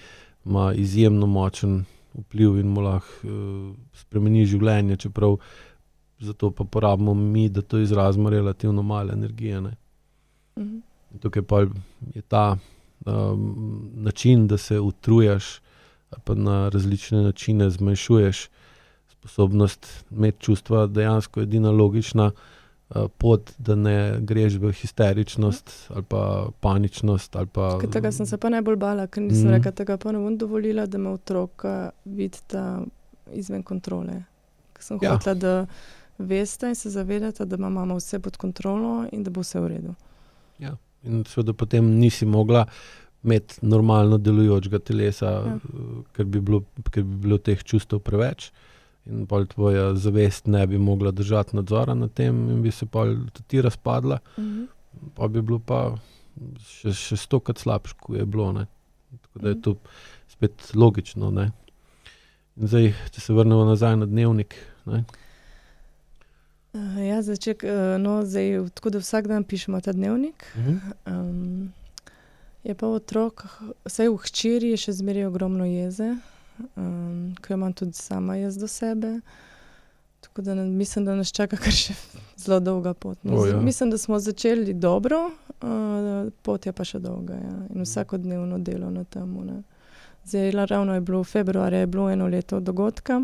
ima izjemno močen vpliv in mu lahko spremeni življenje, čeprav zato pa porabimo mi, da to izrazimo relativno malo energije, ne. Tukaj pa je ta način, da se utrujaš, pa na različne načine zmanjšuješ sposobnost imeti čustva, dejansko edina logična pot, da ne greš v histeričnost ali pa paničnost ali pa... Tega sem se pa najbolj bala, ker nisem rekla, tega pa ne bom dovolila, da me otroka vidita izven kontrole. Ker sem hotela, da veste in se zavedate, da ima mama vse pod kontrolo in da bo vse v redu. Ja, in seveda potem nisi mogla imeti normalno delujočega telesa, ker bi bilo teh čustev preveč, in pol tvoja zavest ne bi mogla držati nadzora nad tem in bi se pol tudi ti razpadla, pa bi bilo pa še 100-krat slabše, kot je bilo, ne. Tako da je to spet logično, ne. In zdaj, če se vrnemo nazaj na dnevnik, ne. Ja, zdaj, tako da vsak dan pišemo ta dnevnik. Je pa otrok, vsaj v hčeri je še zmeraj ogromno jeze, ko imam tudi sama jaz do sebe. Tako da mislim, da nas čaka kar še zelo dolga pot. Mislim, da smo začeli dobro, pot je pa še dolga, ja. In vsakodnevno delo na tem, ne. Zdaj, ravno je bilo, februarja je bilo 1 leto dogodka.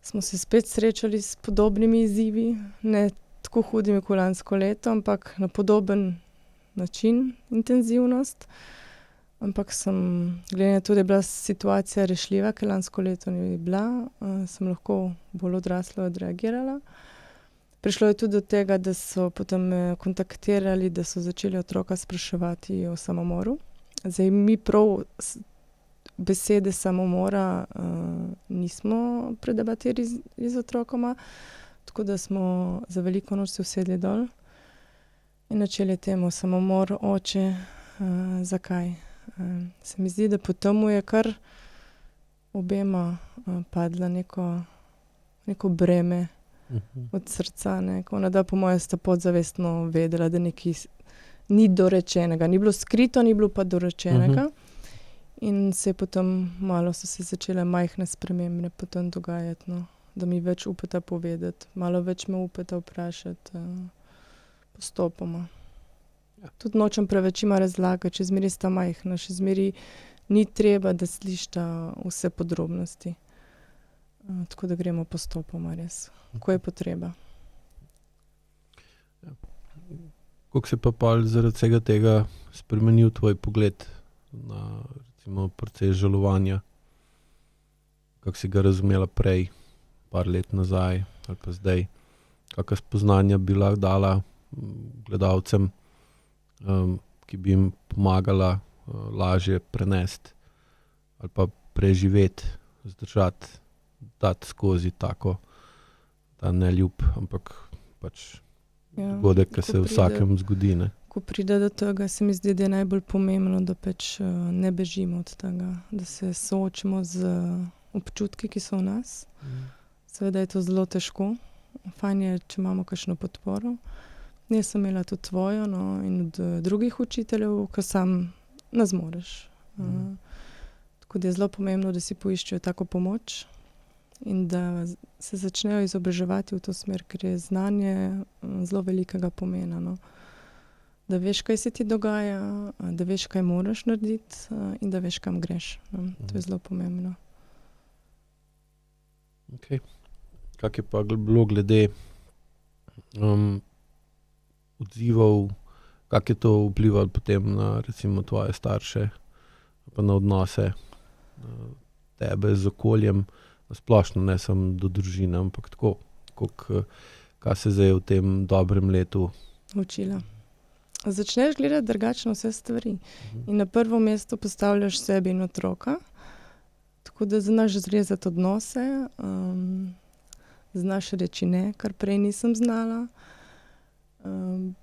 Smo se spet srečali s podobnimi izzivi, ne tako hudimi kot lansko leto, ampak na podoben način, intenzivnost. Ampak glede na to, da je bila situacija rešljiva, ker lansko leto ni bila, sem lahko bolj odraslo odreagirala. Prišlo je tudi do tega, da so potem me kontaktirali, da so začeli otroka spraševati o samomoru. Zdaj, mi prav besede samomora nismo predebatirali z otrokoma, tako da smo za veliko noč se usedli dol in načeli temo samomor, oče, zakaj. Se mi zdi, da potem mu je kar obema padla neko breme od srca, ne. Ona da po moje sta podzavestno vedela, da nekaj ni dorečenega. Ni bilo skrito, ni bilo pa dorečenega. In se je potem, malo so se začele majhne spremembe potem dogajati, no. Da mi več upata povedati, malo več me upata vprašati, postopoma. Tudi nočem preveč ima razlagati, še zmeraj sta majhna, še zmeraj ni treba, da slišita vse podrobnosti. Tako da gremo postopoma res, ko je potreba. Kako se pa pol zaradi vsega tega spremenil tvoj pogled na recimo proces žalovanja? Kako si ga razumela prej, par let nazaj ali pa zdaj? Kakšna spoznanja bi lahko dala gledalcem, ki bi jim pomagala lažje prenesti ali pa preživeti, zdržati, dati skozi tako ta neljub, ampak pač dogodek, ki se vsakem zgodi, ne. Ko pride do tega, se mi zdi, da je najbolj pomembno, da pač ne bežimo od tega, da se soočimo z občutki, ki so v nas. Seveda je to zelo težko. Fajn je, če imamo kakšno podporo. Jaz sem imela tudi tvojo, no, in od drugih učiteljev, ko sam ne zmoreš. Tako da je zelo pomembno, da si poiščejo tako pomoč in da se začnejo izobraževati v to smer, ker je znanje zelo velikega pomena, no. Da veš, kaj se ti dogaja, da veš, kaj moraš narediti, in da veš, kam greš. To je zelo pomembno. Okej. Kako je pa bilo glede odzivov, kako je to vplivalo potem na recimo tvoje starše, pa na odnose tebe z okoljem, splošno, ne samo do družine, ampak tako, kaj se zdaj v tem dobrem letu učila. Začneš gledati drugačno vse stvari in na prvo mesto postavljaš sebe in otroka, tako da znaš zrezati odnose, znaš reči ne, kar prej nisem znala.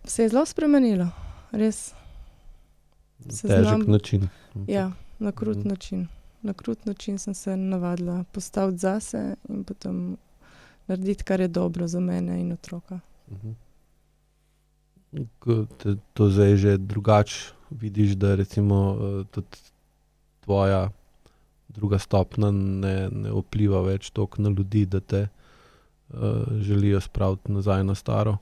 Se je zelo spremenilo, res. Težek način. Ja, na krut način. Na krut način sem se navadila postaviti zase in potem narediti, kar je dobro za mene in otroka. To zdaj že drugače vidiš, da recimo tudi tvoja druga stopnja ne vpliva več toliko na ljudi, da te želijo spraviti nazaj na staro?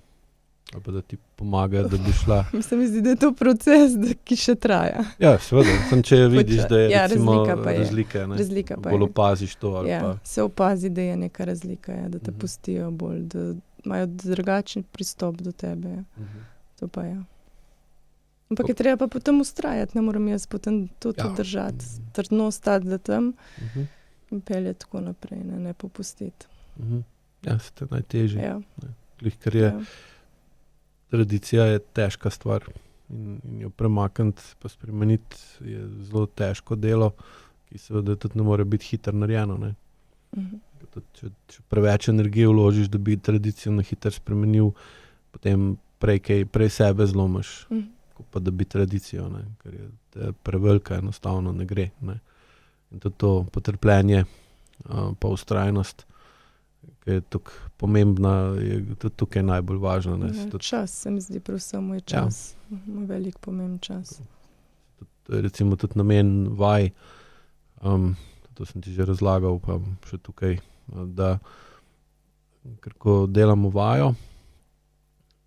Ali pa da ti pomagajo, da bi šla? Se mi zdi, da je to proces, ki še traja. Ja, seveda. Sem, če vidiš, da je recimo razlika, ne? Razlika pa je. Bolj opaziš to ali pa. Se opazi, da je neka razlika, da te pustijo bolj, da imajo drugačen pristop do tebe. To pa je. Ampak je treba pa potem vztrajati, ne moram jaz potem to držati, trdno ostati da tam in peljati tako naprej, ne popustiti. Ja, se te najtežje. Ja. Ker je tradicija je težka stvar in jo premakniti pa spremeniti je zelo težko delo, ki seveda tudi ne more biti hitro narejeno, ne. Če preveč energije vložiš, da bi tradicijo na hitro spremenil, potem prej sebe zlomiš, pa da bi tradicijo, ne, ker je prevelika, enostavno ne gre. Ne. In tudi to potrpljenje, pa vztrajnost, ki je tako pomembna, je tudi tukaj najbolj važna. Ne. Čas, se mi zdi, predvsem je čas. Ima velik pomemben čas. To je recimo tudi namen vaj, to sem ti že razlagal, pa še tukaj, da ker ko delamo vajo,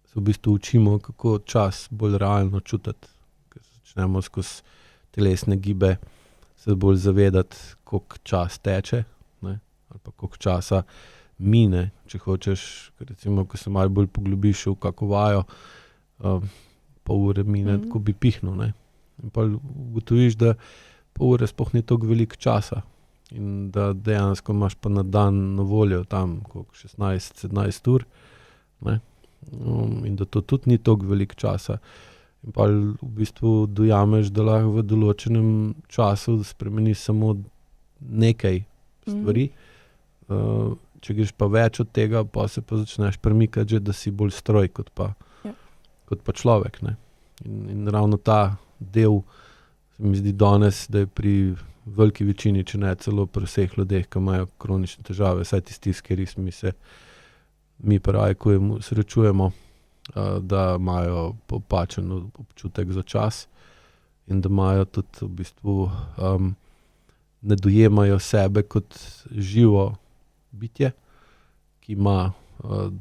se v bistvu učimo, kako čas bolj realno čutiti. Ker začnemo skozi telesne gibe se bolj zavedati, koliko čas teče, ne, ali pa koliko časa mine, če hočeš. Ker recimo, ko se malo bolj poglobiš v kako vajo, pol ure mine, tako bi pihnil, ne. In pa ugotoviš, da pol ure sploh ni toliko veliko časa. In da dejansko imaš pa na dan na voljo tam 16-17 ur, ne. In da to tudi ni toliko veliko časa. In pa v bistvu dojameš, da lahko v določenem času spremeniš samo nekaj stvari. Če greš pa več od tega, pa se pa začneš premikati že, da si bolj stroj kot pa človek, ne. In ravno ta del se mi zdi danes, da je pri veliki večini, če ne celo pri vseh ljudeh, ki imajo kronične težave, vsaj tisti, s katerimi mi pri AIQ srečujemo, da imajo popačen občutek za čas in da imajo tudi v bistvu, ne dojemajo sebe kot živo bitje, ki ima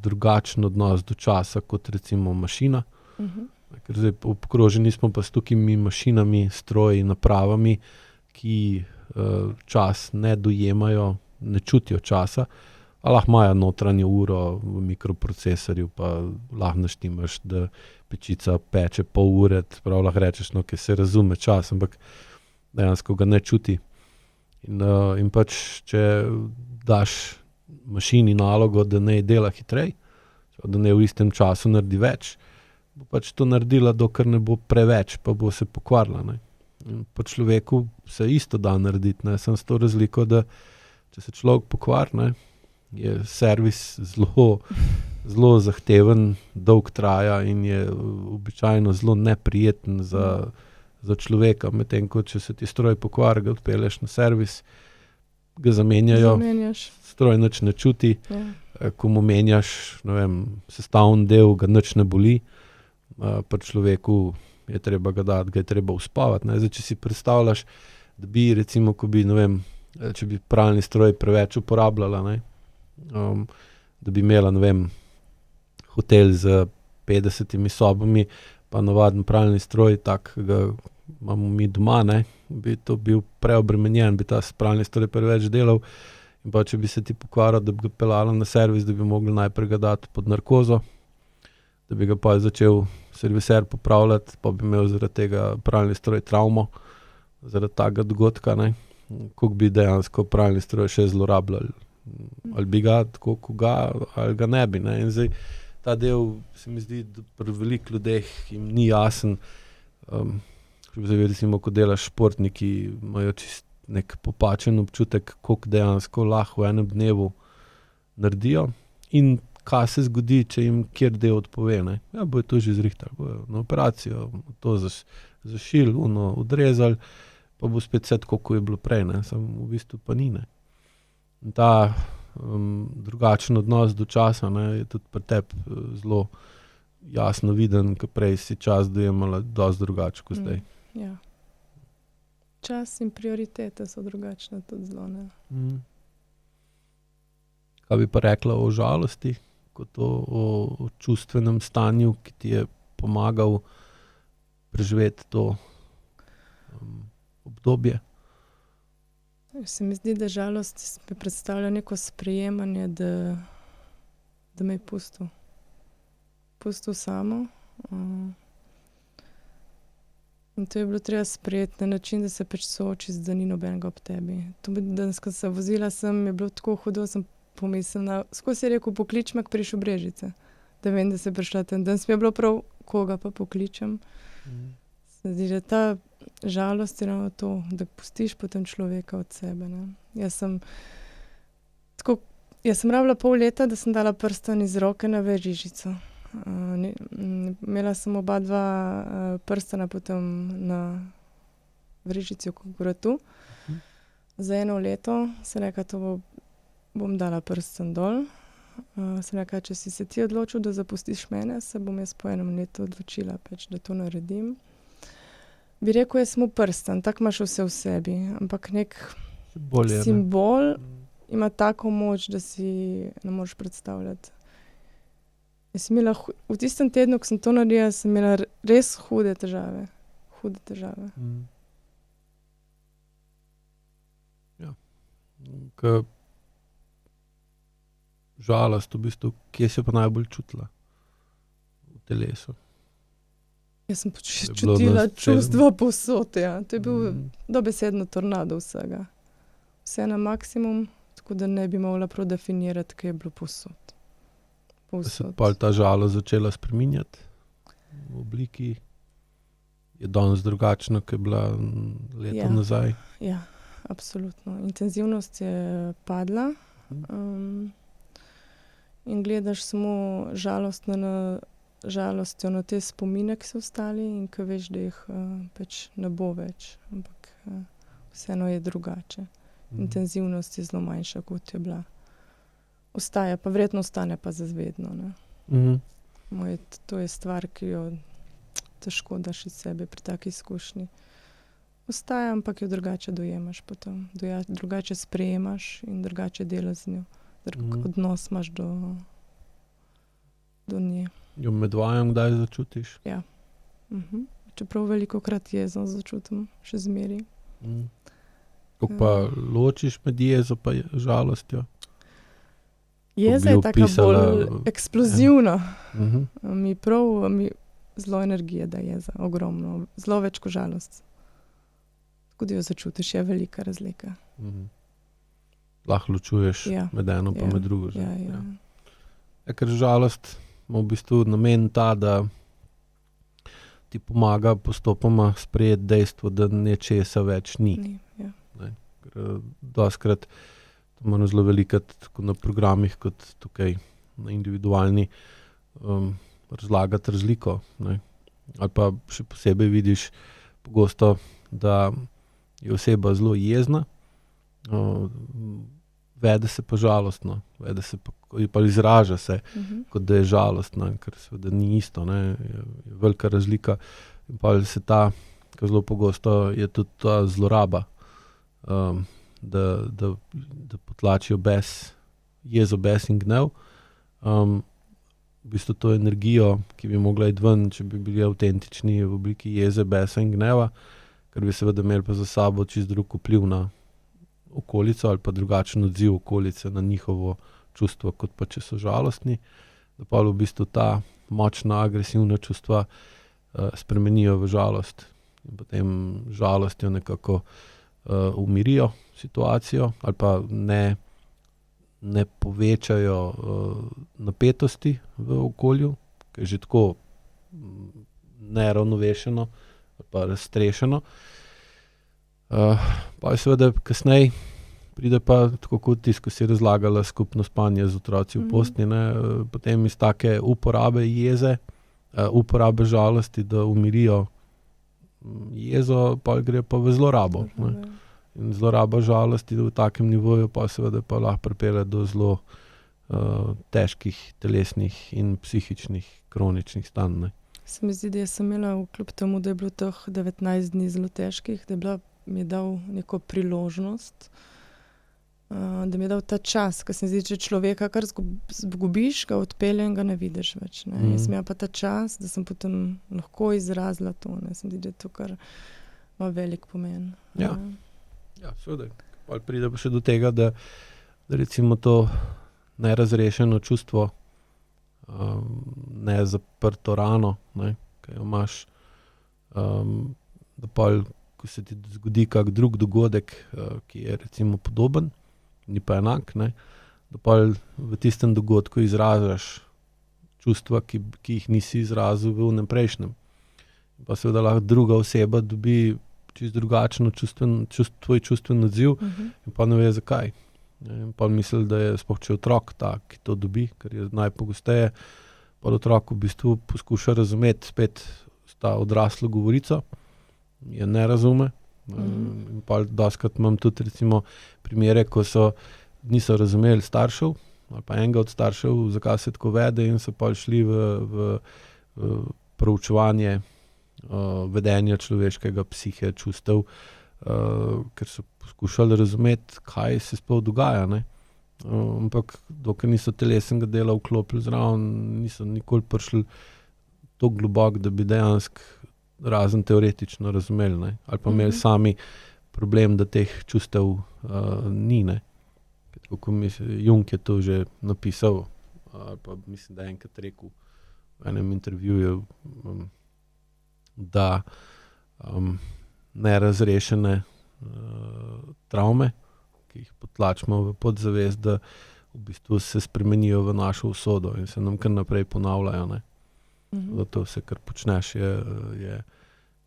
drugačen odnos do časa kot recimo mašina. Ker zdaj obkroženi smo pa s tukimi mašinami, stroji, napravami, ki čas ne dojemajo, ne čutijo časa, a lahko imajo notranjo uro v mikroprocesorju, pa lahko naštimaš, da pečica peče pol ure, prav lahko rečeš, no, ki se razume čas, ampak dejansko ga ne čuti. In pač, če daš mašini nalogo, da naj dela hitreje, da naj v istem času naredi več, bo pač to naredila, dokler ne bo preveč, pa bo se pokvarila, ne. In po človeku se isto da narediti, ne, samo s to razliko, da če se človek pokvari, ne, je servis zelo zahteven, dolg traja in je običajno zelo neprijeten za človeka, medtem ko če se ti stroj pokvari, ga odpelješ na servis, ga zamenjajo, stroj nič ne čuti, ko mu menjaš, ne vem, sestavni del, ga nič ne boli, pri človeku je treba ga dati, ga je treba uspavati, ne. Zdaj, če si predstavljaš, da bi recimo, ko bi, ne vem, če bi pralni stroj preveč uporabljala, ne, da bi imela, ne vem, hotel z 50 sobami, pa navaden pralni stroj, tak ga imamo mi doma, ne, bi to bil preobremenjen, bi ta pralni stroj preveč delal, in pa če bi se ti pokvaril, da bi ga peljala na servis, da bi mogli najprej ga dati pod narkozo, da bi ga pa začel serviser popravljati, pa bi imel zaradi tega pralni stroj travmo, zaradi takega dogodka, ne, koliko bi dejansko pralni stroj še zlorabljali. Ali bi ga tako, ko ga, ali ga ne bi, ne. In zdaj ta del se mi zdi, da pri veliko ljudeh jim ni jasen. Zdaj recimo, ko delaš športniki, imajo čist nek popačen občutek, koliko dejansko lahko v enem dnevu naredijo in kaj se zgodi, če jim kjer del odpove, ne. Ja, bojo to že zrihtali, bojo na operacijo, to zašili, odrezali, pa bo spet vse tako, ko je bilo prej, ne. Samo v bistvu pa ni, ne. In ta drugačen odnos do časa, ne, je tudi pri tebi zelo jasno viden, ker prej si čas dojemala dosti drugače kot zdaj. Ja. Čas in prioritete so drugačne tudi zelo, ne. Kaj bi pa rekla o žalosti, kot o čustvenem stanju, ki ti je pomagal preživeti to obdobje? Se mi zdi, da žalost mi predstavlja neko sprejemanje, da me je pustil. Pustil samo. In to je bilo treba sprejeti na način, da se pač soočiš, da ni nobenega ob tebi. Danes, ko se vozila sem, je bilo tako hudo, sem pomislila, skozi je rekel, poklič me, ko prideš v Brežice, da vem, da se je prišla ten. Danes mi je bilo prav, koga pa pokličem. Se zdi, da ta žalost je ravno to, da pustiš potem človeka od sebe, ne. Jaz sem tako Jaz sem rabila pol leta, da sem dala prstan iz roke na verižico. Imela sem oba dva prstana potem na verižici okrog vratu. Za 1 leto sem rekla, to bom dala prstan dol. Sem rekla, če si se ti odločil, da zapustiš mene, se bom jaz po 1 letu odločila, da to naredim. Bi rekel, jaz sem prstan, tako imaš vse v sebi, ampak nek simbol ima tako moč, da si ne moreš predstavljati. Jaz sem imela v tistem tednu, ko sem to naredila, sem imela res hude težave. Ja. Žalost, v bistvu, kje si pa najbolj čutila v telesu? Jaz sem čutila čustva povsod, ja. To je bil dobesedno tornado vsega. Vse na maksimum, tako da ne bi mogla prav definirati, kaj je bilo povsod. Se pa ta žalost začela spreminjati v obliki? Je danes drugačna, kot je bila leto nazaj? Ja, absolutno. Intenzivnost je padla. In gledaš samo žalostjo na te spomine, ki so ostali in ko veš, da jih pač ne bo več. Ampak vseeno je drugače. Intenzivnost je zelo manjša, kot je bila. Ostaja pa, verjetno ostane pa za vedno. To je stvar, ki jo težko daš iz sebe pri taki izkušnji. Ostaja, ampak jo drugače dojemaš potem. Drugače sprejemaš in drugače delaš z njo. Odnos imaš do nje. Jo med vajem kdaj začutiš? Ja. Čeprav velikokrat jezo začutim, še zmeri. Kako pa ločiš med jezo pa žalostjo? Jeza je taka bolj eksplozivna. Mi zelo energije da jeza, ogromno. Zelo več kot žalost. Tako da jo začutiš, je velika razlika. Lahko ločuješ med eno pa med drugo. Ker žalost ima v bistvu namen ta, da ti pomaga postopoma sprejeti dejstvo, da nečesa več ni. Ker dostikrat to moram zelo velikrat tako na programih kot tukaj na individualni razlagati razliko. Ali pa še posebej vidiš pogosto, da je oseba zelo jezna, vede se pa žalostno, pa izraža se, kot da je žalostna, ker seveda ni isto, je velika razlika. In pa se ker zelo pogosto je tudi ta zloraba, da potlačijo jezo, bes in gnev. V bistvu to energijo, ki bi mogla iti ven, če bi bili avtentični v obliki jeze, besa in gneva, ker bi seveda imeli pa za sabo čisto drug vpliv na okolico ali pa drugačen odziv okolice na njihovo čustvo, kot pa če so žalostni, da pa v bistvu ta močna, agresivna čustva spremenijo v žalost in potem žalostjo nekako umirijo situacijo ali pa ne povečajo napetosti v okolju, ker je že tako neravnovešeno ali pa raztrešeno. Pa je seveda kasneje pride pa, tako kot tisto, ko si razlagala skupno spanje z otroci v postelji, potem iz take uporabe jeze, uporabe žalosti, da umirijo jezo, pa gre pa v zlorabo. In zloraba žalosti v takem nivoju pa seveda pa lahko pripelje do zelo težkih telesnih in psihičnih kroničnih stanj. Se mi zdi, da sem imela kljub temu, da je bilo teh 19 dni zelo težkih, da mi je dal neko priložnost, da mi je dal ta čas, ker se mi zdi, če človeka kar zgubiš, ga odpelje in ga ne vidiš več. Jaz imela pa ta čas, da sem potem lahko izrazila to. Se mi zdi, da je to kar ima velik pomen. Ja, seveda. Pa pride pa še do tega, da recimo to nerazrešeno čustvo, nezaprto rano, ki jo imaš, da pa ko se ti zgodi kak drug dogodek, ki je recimo podoben, ni pa enak, da pa v tistem dogodku izražaš čustva, ki jih nisi izrazil v onem prejšnjem. Pa seveda lahko druga oseba dobi čisto drugačen tvoj čustven odziv in pa ne ve zakaj. In pol misli, da je sploh če otrok ta, ki to dobi, ker je najpogosteje, pol otrok v bistvu poskuša razumeti spet ta odraslo govorico, je ne razume. In pol dostikrat imam tudi recimo primere, ko niso razumeli staršev ali pa enega od staršev, zakaj se tako vede, in so pol šli v proučevanje vedenja človeškega, psihe, čustev, ker so poskušali razumeti, kaj se sploh dogaja, ne. Ampak dokler niso telesnega dela vklopili zraven, niso nikoli prišli tako globoko, da bi dejansko razen teoretično razumeli, ne. Ali pa imeli sami problem, da teh čustev ni, ne. Tako Jung je to že napisal, ali pa mislim, da je enkrat rekel v enem intervjuju, da nerazrešene travme, ki jih potlačimo v podzavest, da v bistvu se spremenijo v našo usodo in se nam kar naprej ponavljajo, ne. Zato vse, kar počneš, je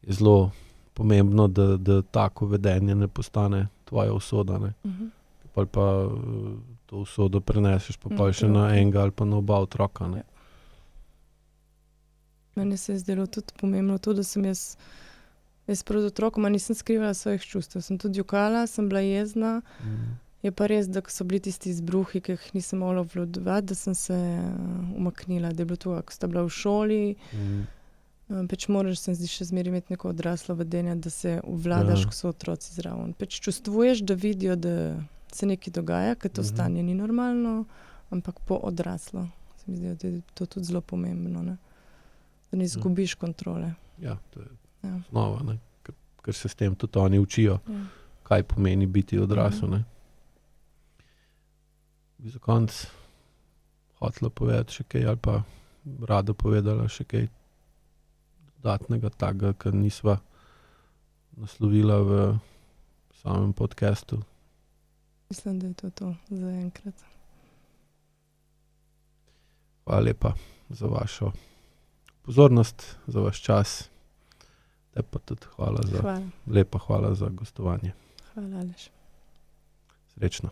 zelo pomembno, da tako vedenje ne postane tvoja usoda, ne. Pol pa to usodo preneseš pa pol še na enega ali pa na oba otroka, ne. Meni se je zdelo tudi pomembno to, da sem jaz pred otrokoma nisem skrivala svojih čustev. Sem tudi jokala, sem bila jezna. Je pa res, da so bili tisti izbruhi, ki jih nisem mogla obvladovati, da sem se umaknila, da je bilo to, ko sta bila v šoli. Pač moraš, se mi zdi, še zmeraj imeti neko odraslo vedenje, da se obvladaš, ko so otroci zraven. Pač čustvuješ, da vidijo, da se nekaj dogaja, ker to stanje ni normalno, ampak po odraslo. Se mi zdi, da je to tudi zelo pomembno, ne? Da ne izgubiš kontrole. Ja, to je osnova, ne. Ker se s tem tudi oni učijo, kaj pomeni biti odrasel, ne. Bi za konec hotela povedati še kaj ali pa rada povedala še kaj dodatnega takega, kar nisva naslovila v samem podcastu? Mislim, da je to za enkrat. Hvala lepa za vašo pozornost, za vaš čas. Te pa tudi hvala. Lepa hvala za gostovanje. Hvala, Aleš. Srečno.